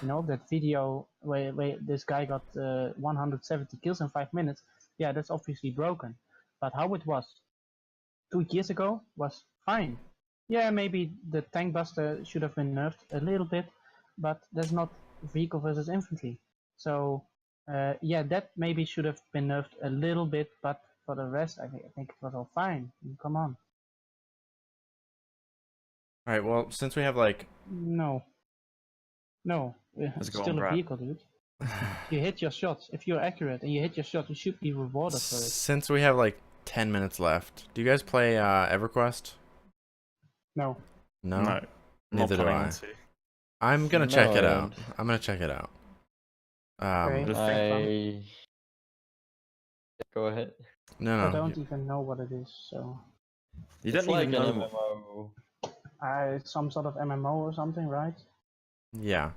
that video where this guy got 170 kills in 5 minutes, yeah, that's obviously broken. But how it was 2 years ago was fine. Yeah, maybe the tank buster should have been nerfed a little bit, but that's not vehicle versus infantry. So yeah, that maybe should have been nerfed a little bit, but for the rest, I think it was all fine. Come on. All right. Well, since we have like, No, Let's it's go on, still a Brad. vehicle, dude. You hit your shots. If you're accurate and you hit your shot, you should be rewarded for it. since we have like 10 minutes left, do you guys play Everquest? No. No. No, Neither do planning I. on to. I'm gonna No, check I it out. don't. I'm gonna check it out. Okay. The I go ahead. No, I no. don't even know what it is, so You It's don't like even an know. MMO. it's some sort of MMO or something, right? Yeah.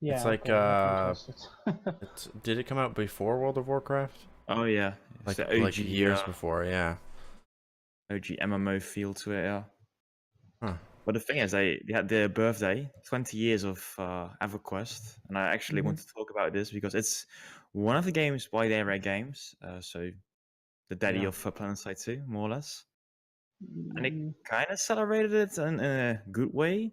Yeah. It's like, okay, I'm interested. Did it come out before World of Warcraft? Oh yeah, it's Like the OG, like years before, yeah. OG MMO feel to it. Yeah. Huh. But the thing is, they had their birthday, 20 years of Everquest, and I actually want to talk about this because it's one of the games by their Rare Games, so the daddy Yeah. of PlanetSide 2, more or less. And they Mm, kind of celebrated it in a good way.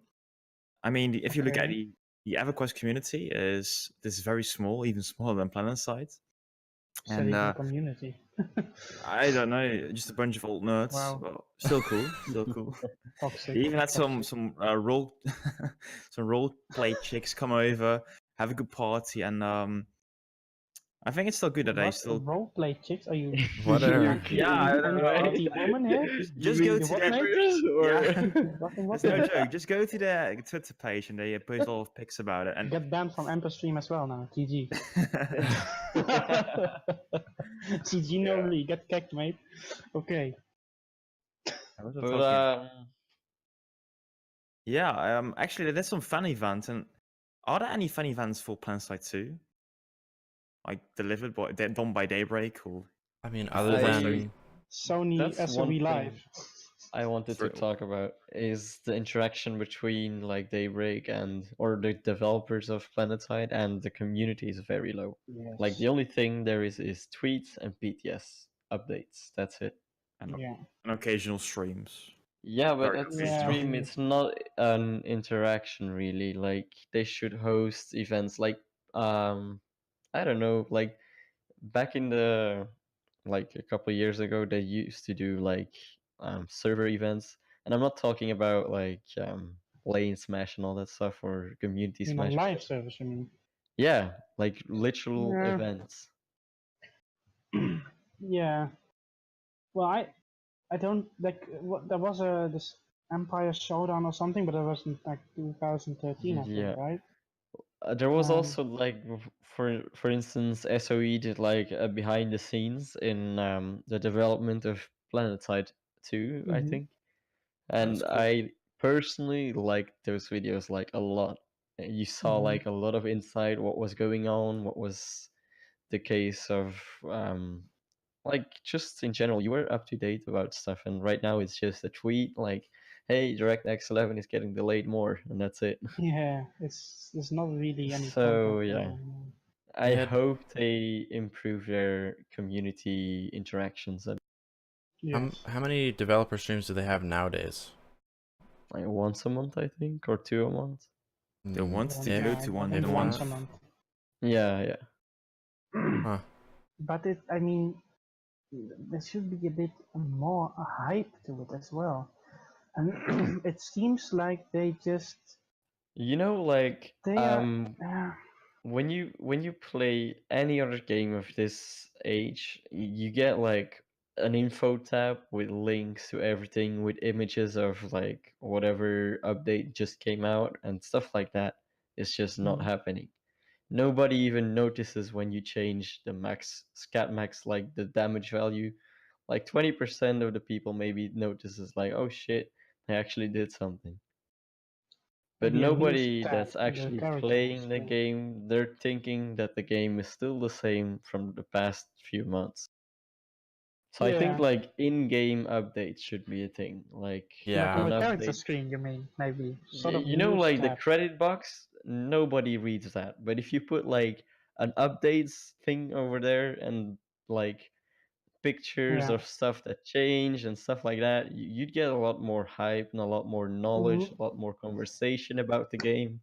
I mean, if you look at Okay. the EverQuest community, is this is very small, even smaller than PlanetSide. Said And even community. I don't know, just a bunch of old nerds. Wow. Well, still cool, still cool. Toxic. They even had toxic. some role some role play chicks come over, have a good party, and I think it's still good that they What still roleplay chicks? Are you What are Yeah, I don't know. anti-woman here? just go to what, their mate? yeah. Fucking what, There's no mate? joke. Just go to their Twitter page and they post a lot of pics about it. And Get banned from Emperor Stream as well now. GG. GG no Yeah. get kicked, mate. Okay. But yeah, actually, there's some fan events, and are there any fan events for PlanetSide 2? Like delivered by done by Daybreak or I mean, other I- than Sony that's one SOE thing Live. I wanted to True. talk about is the interaction between like Daybreak or the developers of PlanetSide and the community is very low. Yes. Like the only thing there is tweets and PTS updates. That's it. and Yeah. occasional streams. Yeah, but Very at the occasional. stream, it's not an interaction really. Like they should host events like I don't know, like back in the like a couple of years ago, they used to do like server events, and I'm not talking about like lane smash and all that stuff or community In a smash. live service, I mean. Yeah, like literal Yeah. events. Yeah. Well, I don't like what there was this Empire Showdown or something, but it was in like 2013, I think, Yeah. right? There was Um, also like for instance, SOE did like a behind the scenes in the development of PlanetSide 2, I Mhm. think, and cool. I personally liked those videos like a lot. You saw Mhm. like a lot of insight, what was going on, what was the case of like just in general, you were up to date about stuff, and right now it's just a tweet like, "Hey, DirectX 11 is getting delayed more," and that's it. Yeah, there's not really any So content yeah. there anymore. I Yeah. hope they improve their community interactions. Yes. How many developer streams do they have nowadays? Like once a month, I think, or 2 a month. They want to if- go Yeah, to I one think if once that. a month. Yeah. Huh. But I mean, there should be a bit more hype to it as well. And it seems like they just You know, like they are. when you play any other game of this age, you get like an info tab with links to everything, with images of like whatever update just came out and stuff like that. It's just not happening. Nobody even notices when you change the scat max, like the damage value. Like 20% of the people maybe notices like, oh shit, they actually did something. But Maybe a new nobody stat that's in the actually character playing the screen. game, they're thinking that the game is still the same from the past few months. So I think Yeah. like in-game updates should be a thing. Like Yeah. On an the character update. screen, you mean? Maybe sort of You know, new like the stat. credit box, nobody reads that. But if you put like an updates thing over there and like pictures Yeah. of stuff that changed and stuff like that, you'd get a lot more hype and a lot more knowledge, a lot more conversation about the game.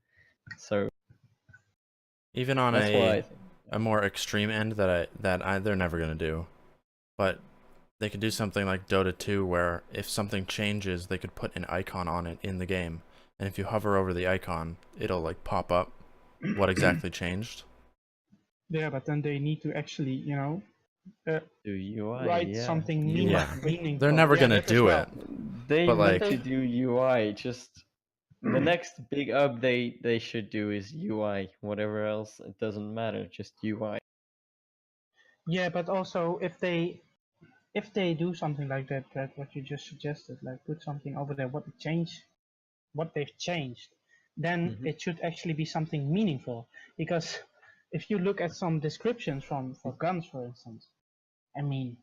So Even on that's why I think. a more extreme end they're never gonna do, but they could do something like Dota 2, where if something changes, they could put an icon on it in the game, and if you hover over the icon, it'll like pop up what exactly changed. Yeah, but then they need to actually, Do UI, write yeah. something Yeah. meaningful. They're never Yeah, gonna that as do well. it. They But, need like- to do UI. Just the next big update they should do is UI. Whatever else, it doesn't matter. Just UI. Yeah, but also if they do something like that, what you just suggested, like put something over there, what they've changed, then it should actually be something meaningful. Because if you look at some descriptions for guns, for instance, I mean,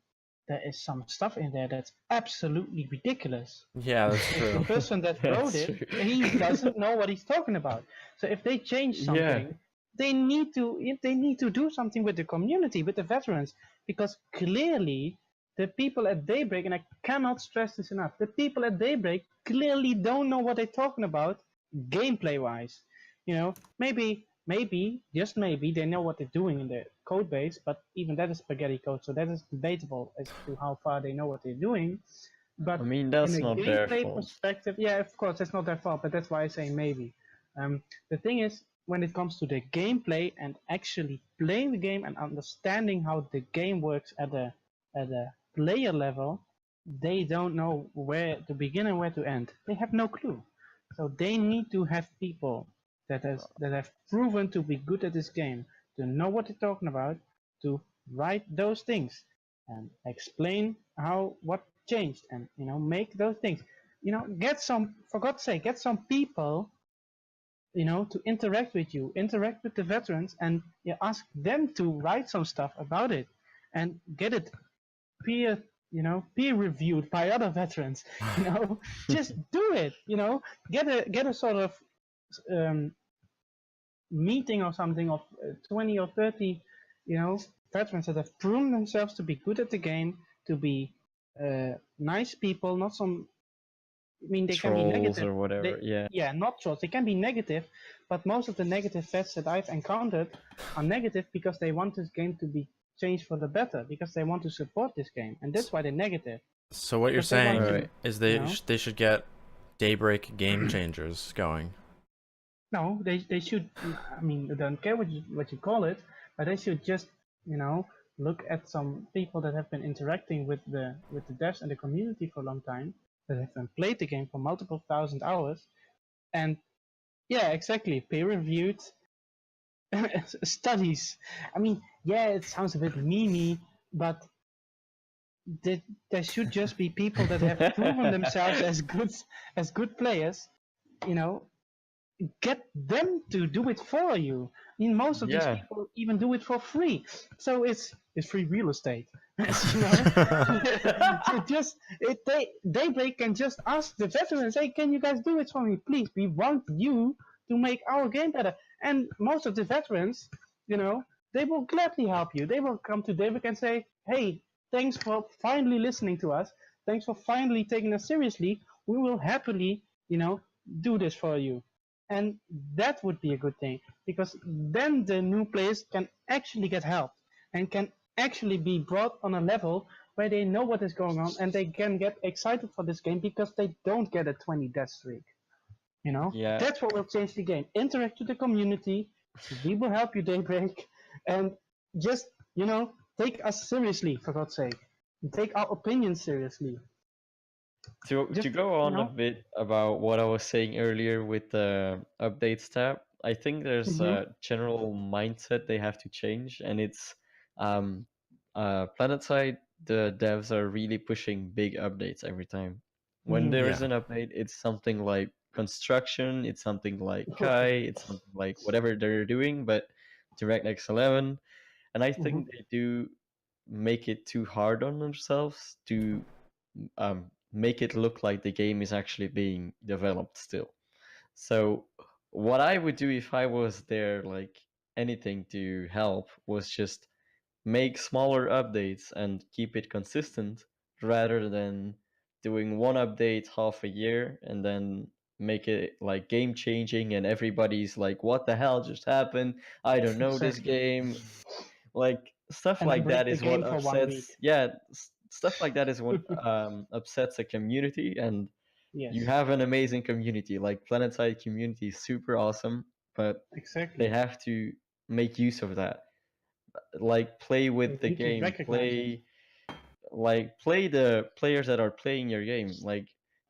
there is some stuff in there that's absolutely ridiculous. Yeah, that's The true. person that wrote That's it, true. he doesn't know what he's talking about. So if they change something, they need to do something with the community, with the veterans, because clearly the people at Daybreak, and I cannot stress this enough, the people at Daybreak clearly don't know what they're talking about gameplay wise. Maybe, just maybe, they know what they're doing in the code base, but even that is spaghetti code, so that is debatable as to how far they know what they're doing. But I mean, in that's a not their gameplay fault. perspective, yeah, of course, that's not their fault, but that's why I say maybe. The thing is, when it comes to the gameplay and actually playing the game and understanding how the game works at a player level, they don't know where to begin and where to end. They have no clue. So they need to have people that have proven to be good at this game, to know what they're talking about, to write those things and explain what changed, and make those things. Get some, for God's sake, get some people to interact with you, interact with the veterans, and ask them to write some stuff about it, and get it peer reviewed by other veterans. Just do it. Get a sort of meeting or something of 20 or 30 veterans that have proven themselves to be good at the game, to be nice people, not some. I mean, they can be Trolls negative or whatever. Yeah, not trolls. They can be negative, but most of the negative vets that I've encountered are negative because they want this game to be changed for the better, because they want to support this game, and that's why they're negative. So what you're Because they want saying to, is they should get Daybreak Game Changers going. No, they should. I mean, I don't care what you call it, but they should just look at some people that have been interacting with the devs and the community for a long time, that have been played the game for multiple thousand hours, and yeah, exactly, peer-reviewed studies. I mean, yeah, it sounds a bit memey, but there should just be people that have proven themselves as good players. Get them to do it for you. I mean, most of these people even do it for free, so it's free real estate. They can just ask the veterans, hey, can you guys do it for me, please? We want you to make our game better. And most of the veterans, they will gladly help you. They will come to David and say, hey, thanks for finally listening to us. thanks for finally taking us seriously. We will happily, do this for you. And that would be a good thing, because then the new players can actually get help and can actually be brought on a level where they know what is going on and they can get excited for this game because they don't get a 20 death streak. Yeah. That's what will change the game. Interact with the community. We will help you, Daybreak, and just take us seriously, for God's sake. Take our opinions seriously. To Just, go on a bit about what I was saying earlier with the updates tab, I think there's a general mindset they have to change, and it's PlanetSide, the devs are really pushing big updates every time. When there is Yeah. an update, it's something like construction, it's something like Kai, it's something like whatever they're doing, but DirectX 11, and I think they do make it too hard on themselves to make it look like the game is actually being developed still. So what I would do if I was there, like anything to help, was just make smaller updates and keep it consistent rather than doing one update half a year and then make it like game changing and everybody's like, what the hell just happened? I don't know this Exactly. game. Like stuff And then like break that the is what game for 1 week. upsets. Yeah, stuff like that is what upsets a community, and Yes. you have an amazing community. Like PlanetSide community is super awesome, but Exactly. they have to make use of that. Like play with the need to game, recognize it. play the players that are playing your game. Like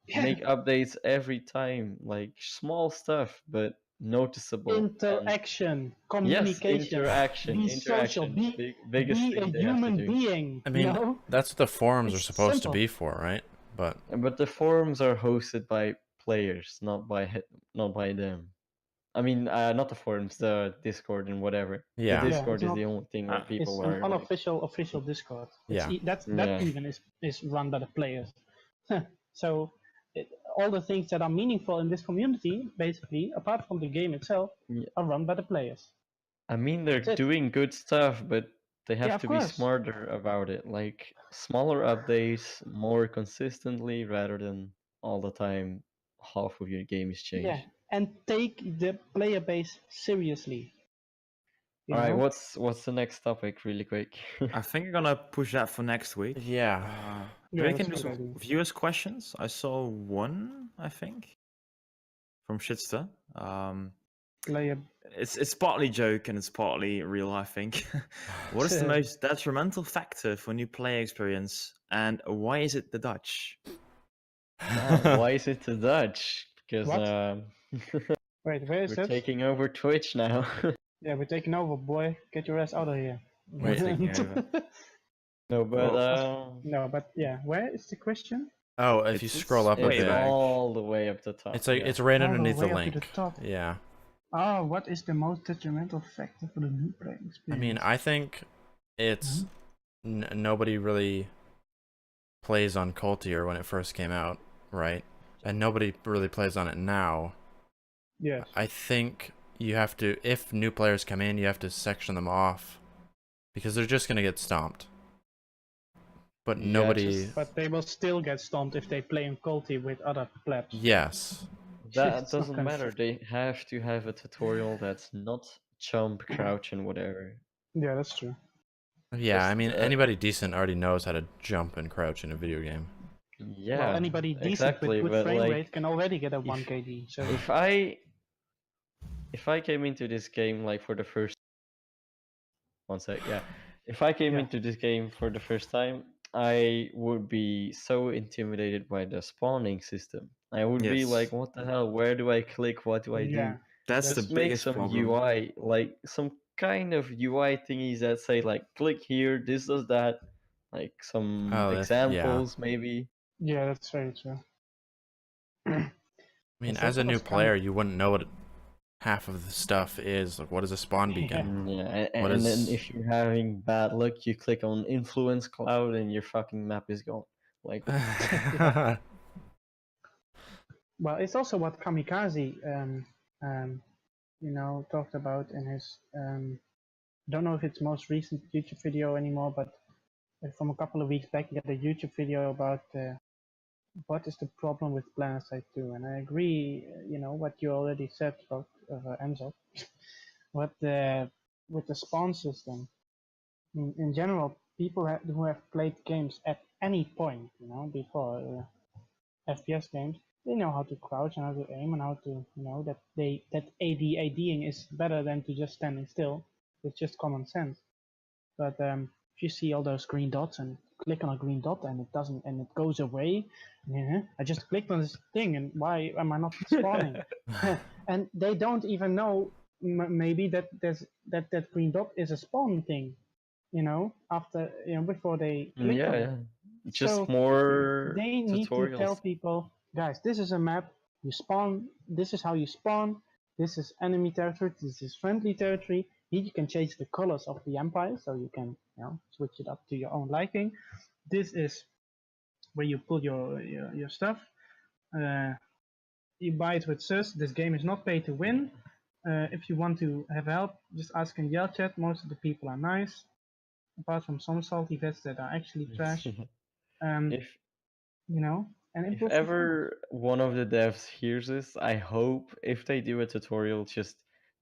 Yeah. make updates every time, like small stuff but noticeable. Interaction, Yes, communication, interaction, be social, interaction. Biggest be a thing they have to human do. being. I mean, that's what the forums are It's supposed to simple. be for, right? But the forums are hosted by players, not by them. I mean, not the forums, the Discord and whatever. Yeah. The Yeah, Discord it's is not- the only thing where Ah. people It's an are like, unofficial official Discord. Yeah. That Yeah. even is run by the players. So all the things that are meaningful in this community, basically, apart from the game itself, Yeah. are run by the players. I mean, they're That's it. doing good stuff, but they have of to be course. smarter about it. Like smaller updates more consistently rather than all the time half of your game is changed. Yeah, and take the player base seriously. You All right, know? what's the next topic, really quick? I think I'm gonna push that for next week. Yeah. Yeah, We that's can a do good some idea. viewers' questions. I saw one, I think, from Shitster. Player. It's partly joke and it's partly real, I think. What is the most detrimental factor for new player experience, and why is it the Dutch? Why is it the Dutch? Because What? Wait, where is we're it? taking over Twitch now. Yeah, we're taking over, boy. Get your ass out of here. We're taking over. No, but No, but yeah, where is the question? Oh, if you It's- scroll up a way it's bit, back. all the way up the top. it's like yeah. it's right All the underneath the way up to link. the top. Yeah. Oh, what is the most detrimental factor for the new player I experience? mean, I think it's nobody really plays on Coultier when it first came out, right? And nobody really plays on it now. Yes. I think you have to, if new players come in, you have to section them off because they're just gonna get stomped. But Yeah, nobody. But they will still get stomped if they play in Culti with other plebs. Yes. That It's not doesn't gonna matter. fit. They have to have a tutorial that's not jump, crouch, and whatever. Yeah, that's true. Yeah, I Just, mean, anybody decent already knows how to jump and crouch in a video game. Yeah. Well, anybody decent exactly, with but good frame like, rate can already get a 1 KD. So if I came into this game like for the first 1 sec, yeah. If I came Yeah. into this game for the first time, I would be so intimidated by the spawning system. I would be Yes. like, what the hell? Where do I click? What do I do? yeah, That's the Just make biggest some problem. UI, like some kind of UI thingies that say like, click here, this does that, like some Oh, examples maybe. yeah, that's very true. I mean, That's as a new what's player, you wouldn't know what half of the stuff is. Like, what is a spawn beacon? Yeah, and, What and then is- if you're having bad luck, you click on influence cloud and your fucking map is gone. Like, Well, it's also what Kamikaze, talked about in his. Don't know if it's most recent YouTube video anymore, but from a couple of weeks back, he had a YouTube video about what is the problem with PlanetSide 2? And I agree, what you already said about Enzo. What with the spawn system in general, people who have played games at any point, before FPS games, they know how to crouch and how to aim and how to, that ADing is better than to just standing still. It's just common sense. But if you see all those green dots and click on a green dot and it doesn't, and it goes away, I just clicked on this thing and why am I not spawning? And they don't even know maybe that that green dot is a spawn thing, after before they click Yeah, on it. yeah. Just So more they need to tell tutorials. people, guys, this is a map. You spawn. This is how you spawn. This is enemy territory. This is friendly territory. Here you can change the colors of the empire, so you can switch it up to your own liking. This is where you put your stuff. You buy it with sus. This game is not pay to win. If you want to have help, just ask in yell chat. Most of the people are nice, apart from some salty vets that are actually trash. If And if improve performance. ever one of the devs hears this, I hope if they do a tutorial, just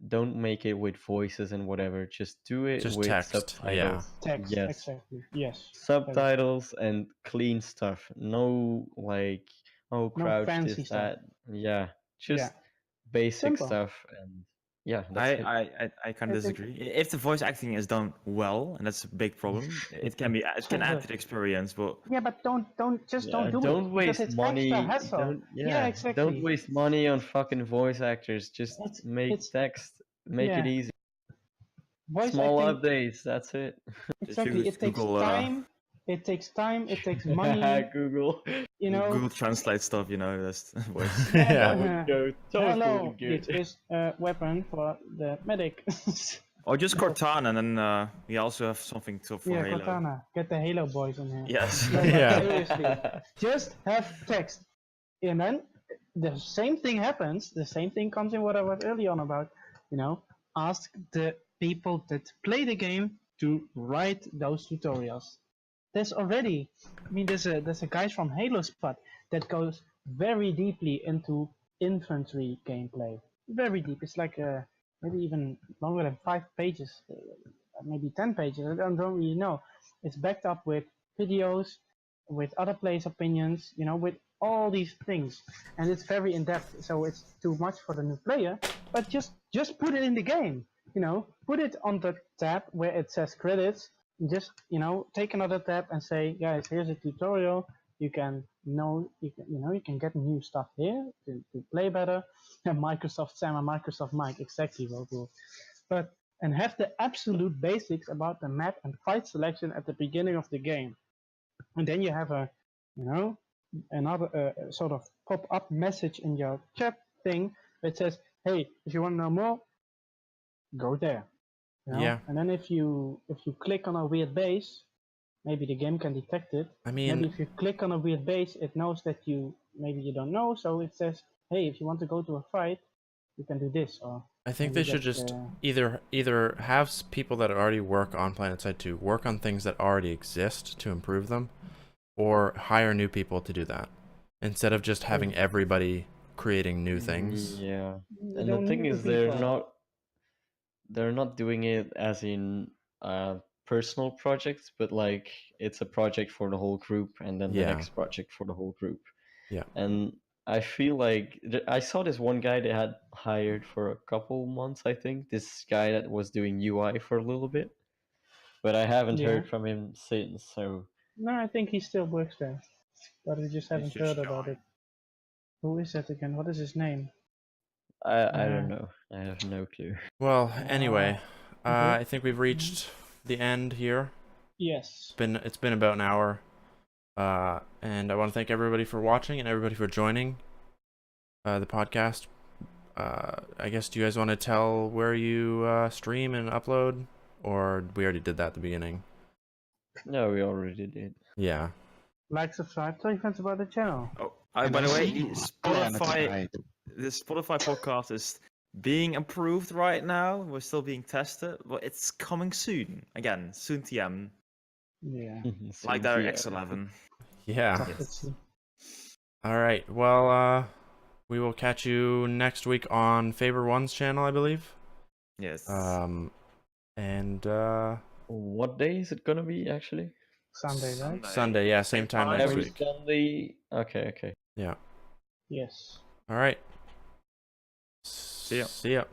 don't make it with voices and whatever. Just do it Just with text, subtitles. Text, Yes. exactly. Yes. Subtitles and clean stuff. No like, oh, No crouch fancy this, stuff. that. Yeah. Just Yeah. basic Simple. stuff, and yeah, that's it. I can't disagree. If the voice acting is done well, and that's a big problem, it can add to the experience. But Yeah, but don't Yeah, do don't it because waste it's money. extra hassle. Don't Yeah, exactly. Don't waste money on fucking voice actors. Just make it's- text. Make it easy. Voice Small acting. updates. That's it. Exactly. use It takes Google, time. It takes time. It takes money. Google. Google Translate stuff. That's voice. Yeah. That would go totally Hello. good. This is a weapon for the medic. Or just Cortana, and then we also have something for Halo. Cortana. Get the Halo boys in here. Yes. No, but Yeah. seriously, just have text, and then the same thing happens. The same thing comes in what I was early on about. Ask the people that play the game to write those tutorials. There's already, there's a guy from Halo Spot that goes very deeply into infantry gameplay. Very deep. It's like maybe even longer than 5 pages, maybe 10 pages. I don't really know. It's backed up with videos, with other players' opinions, with all these things, and it's very in depth. So it's too much for the new player. But just put it in the game. Put it on the tab where it says credits. Just take another tab and say, guys, here's a tutorial. You can you can get new stuff here to play better. And Microsoft Sam and Microsoft Mike, exactly, will do. But and have the absolute basics about the map and fight selection at the beginning of the game, and then you have a another sort of pop-up message in your chat thing that says, hey, if you want to know more, go there. Yeah. And then if you click on a weird base, maybe the game can detect it. Maybe if you click on a weird base, it knows that maybe you don't know, so it says, hey, if you want to go to a fight, you can do this. Or I think they should just either have people that already work on PlanetSide 2 work on things that already exist to improve them, or hire new people to do that instead of just having everybody creating new things. Yeah, and the thing is, they're not doing it as in personal projects, but like it's a project for the whole group, and then the next project for the whole group. Yeah. And I feel like I saw this one guy they had hired for a couple months, I think. This guy that was doing UI for a little bit, but I haven't heard from him since. So no, I think he still works there, but we just haven't heard about it. Who is that again? What is his name? I don't know. I have no clue. Well, anyway, I think we've reached the end here. Yes. It's been about an hour. And I want to thank everybody for watching and everybody for joining the podcast. I guess, do you guys want to tell where you stream and upload? Or we already did that at the beginning? No, we already did. Yeah. Like, subscribe, tell your friends about the channel. Oh, by the way, the Spotify podcast is being improved right now. We're still being tested, but it's coming soon. Again, soon TM. Yeah. Like DirectX 11. Yeah. Yes. All right. Well, we will catch you next week on FaberOne's channel, I believe. Yes. And What day is it gonna be actually? Sunday, right? Sunday, yeah, same time next Every week. Sunday. Okay. Yeah. Yes. All right. See ya. See ya.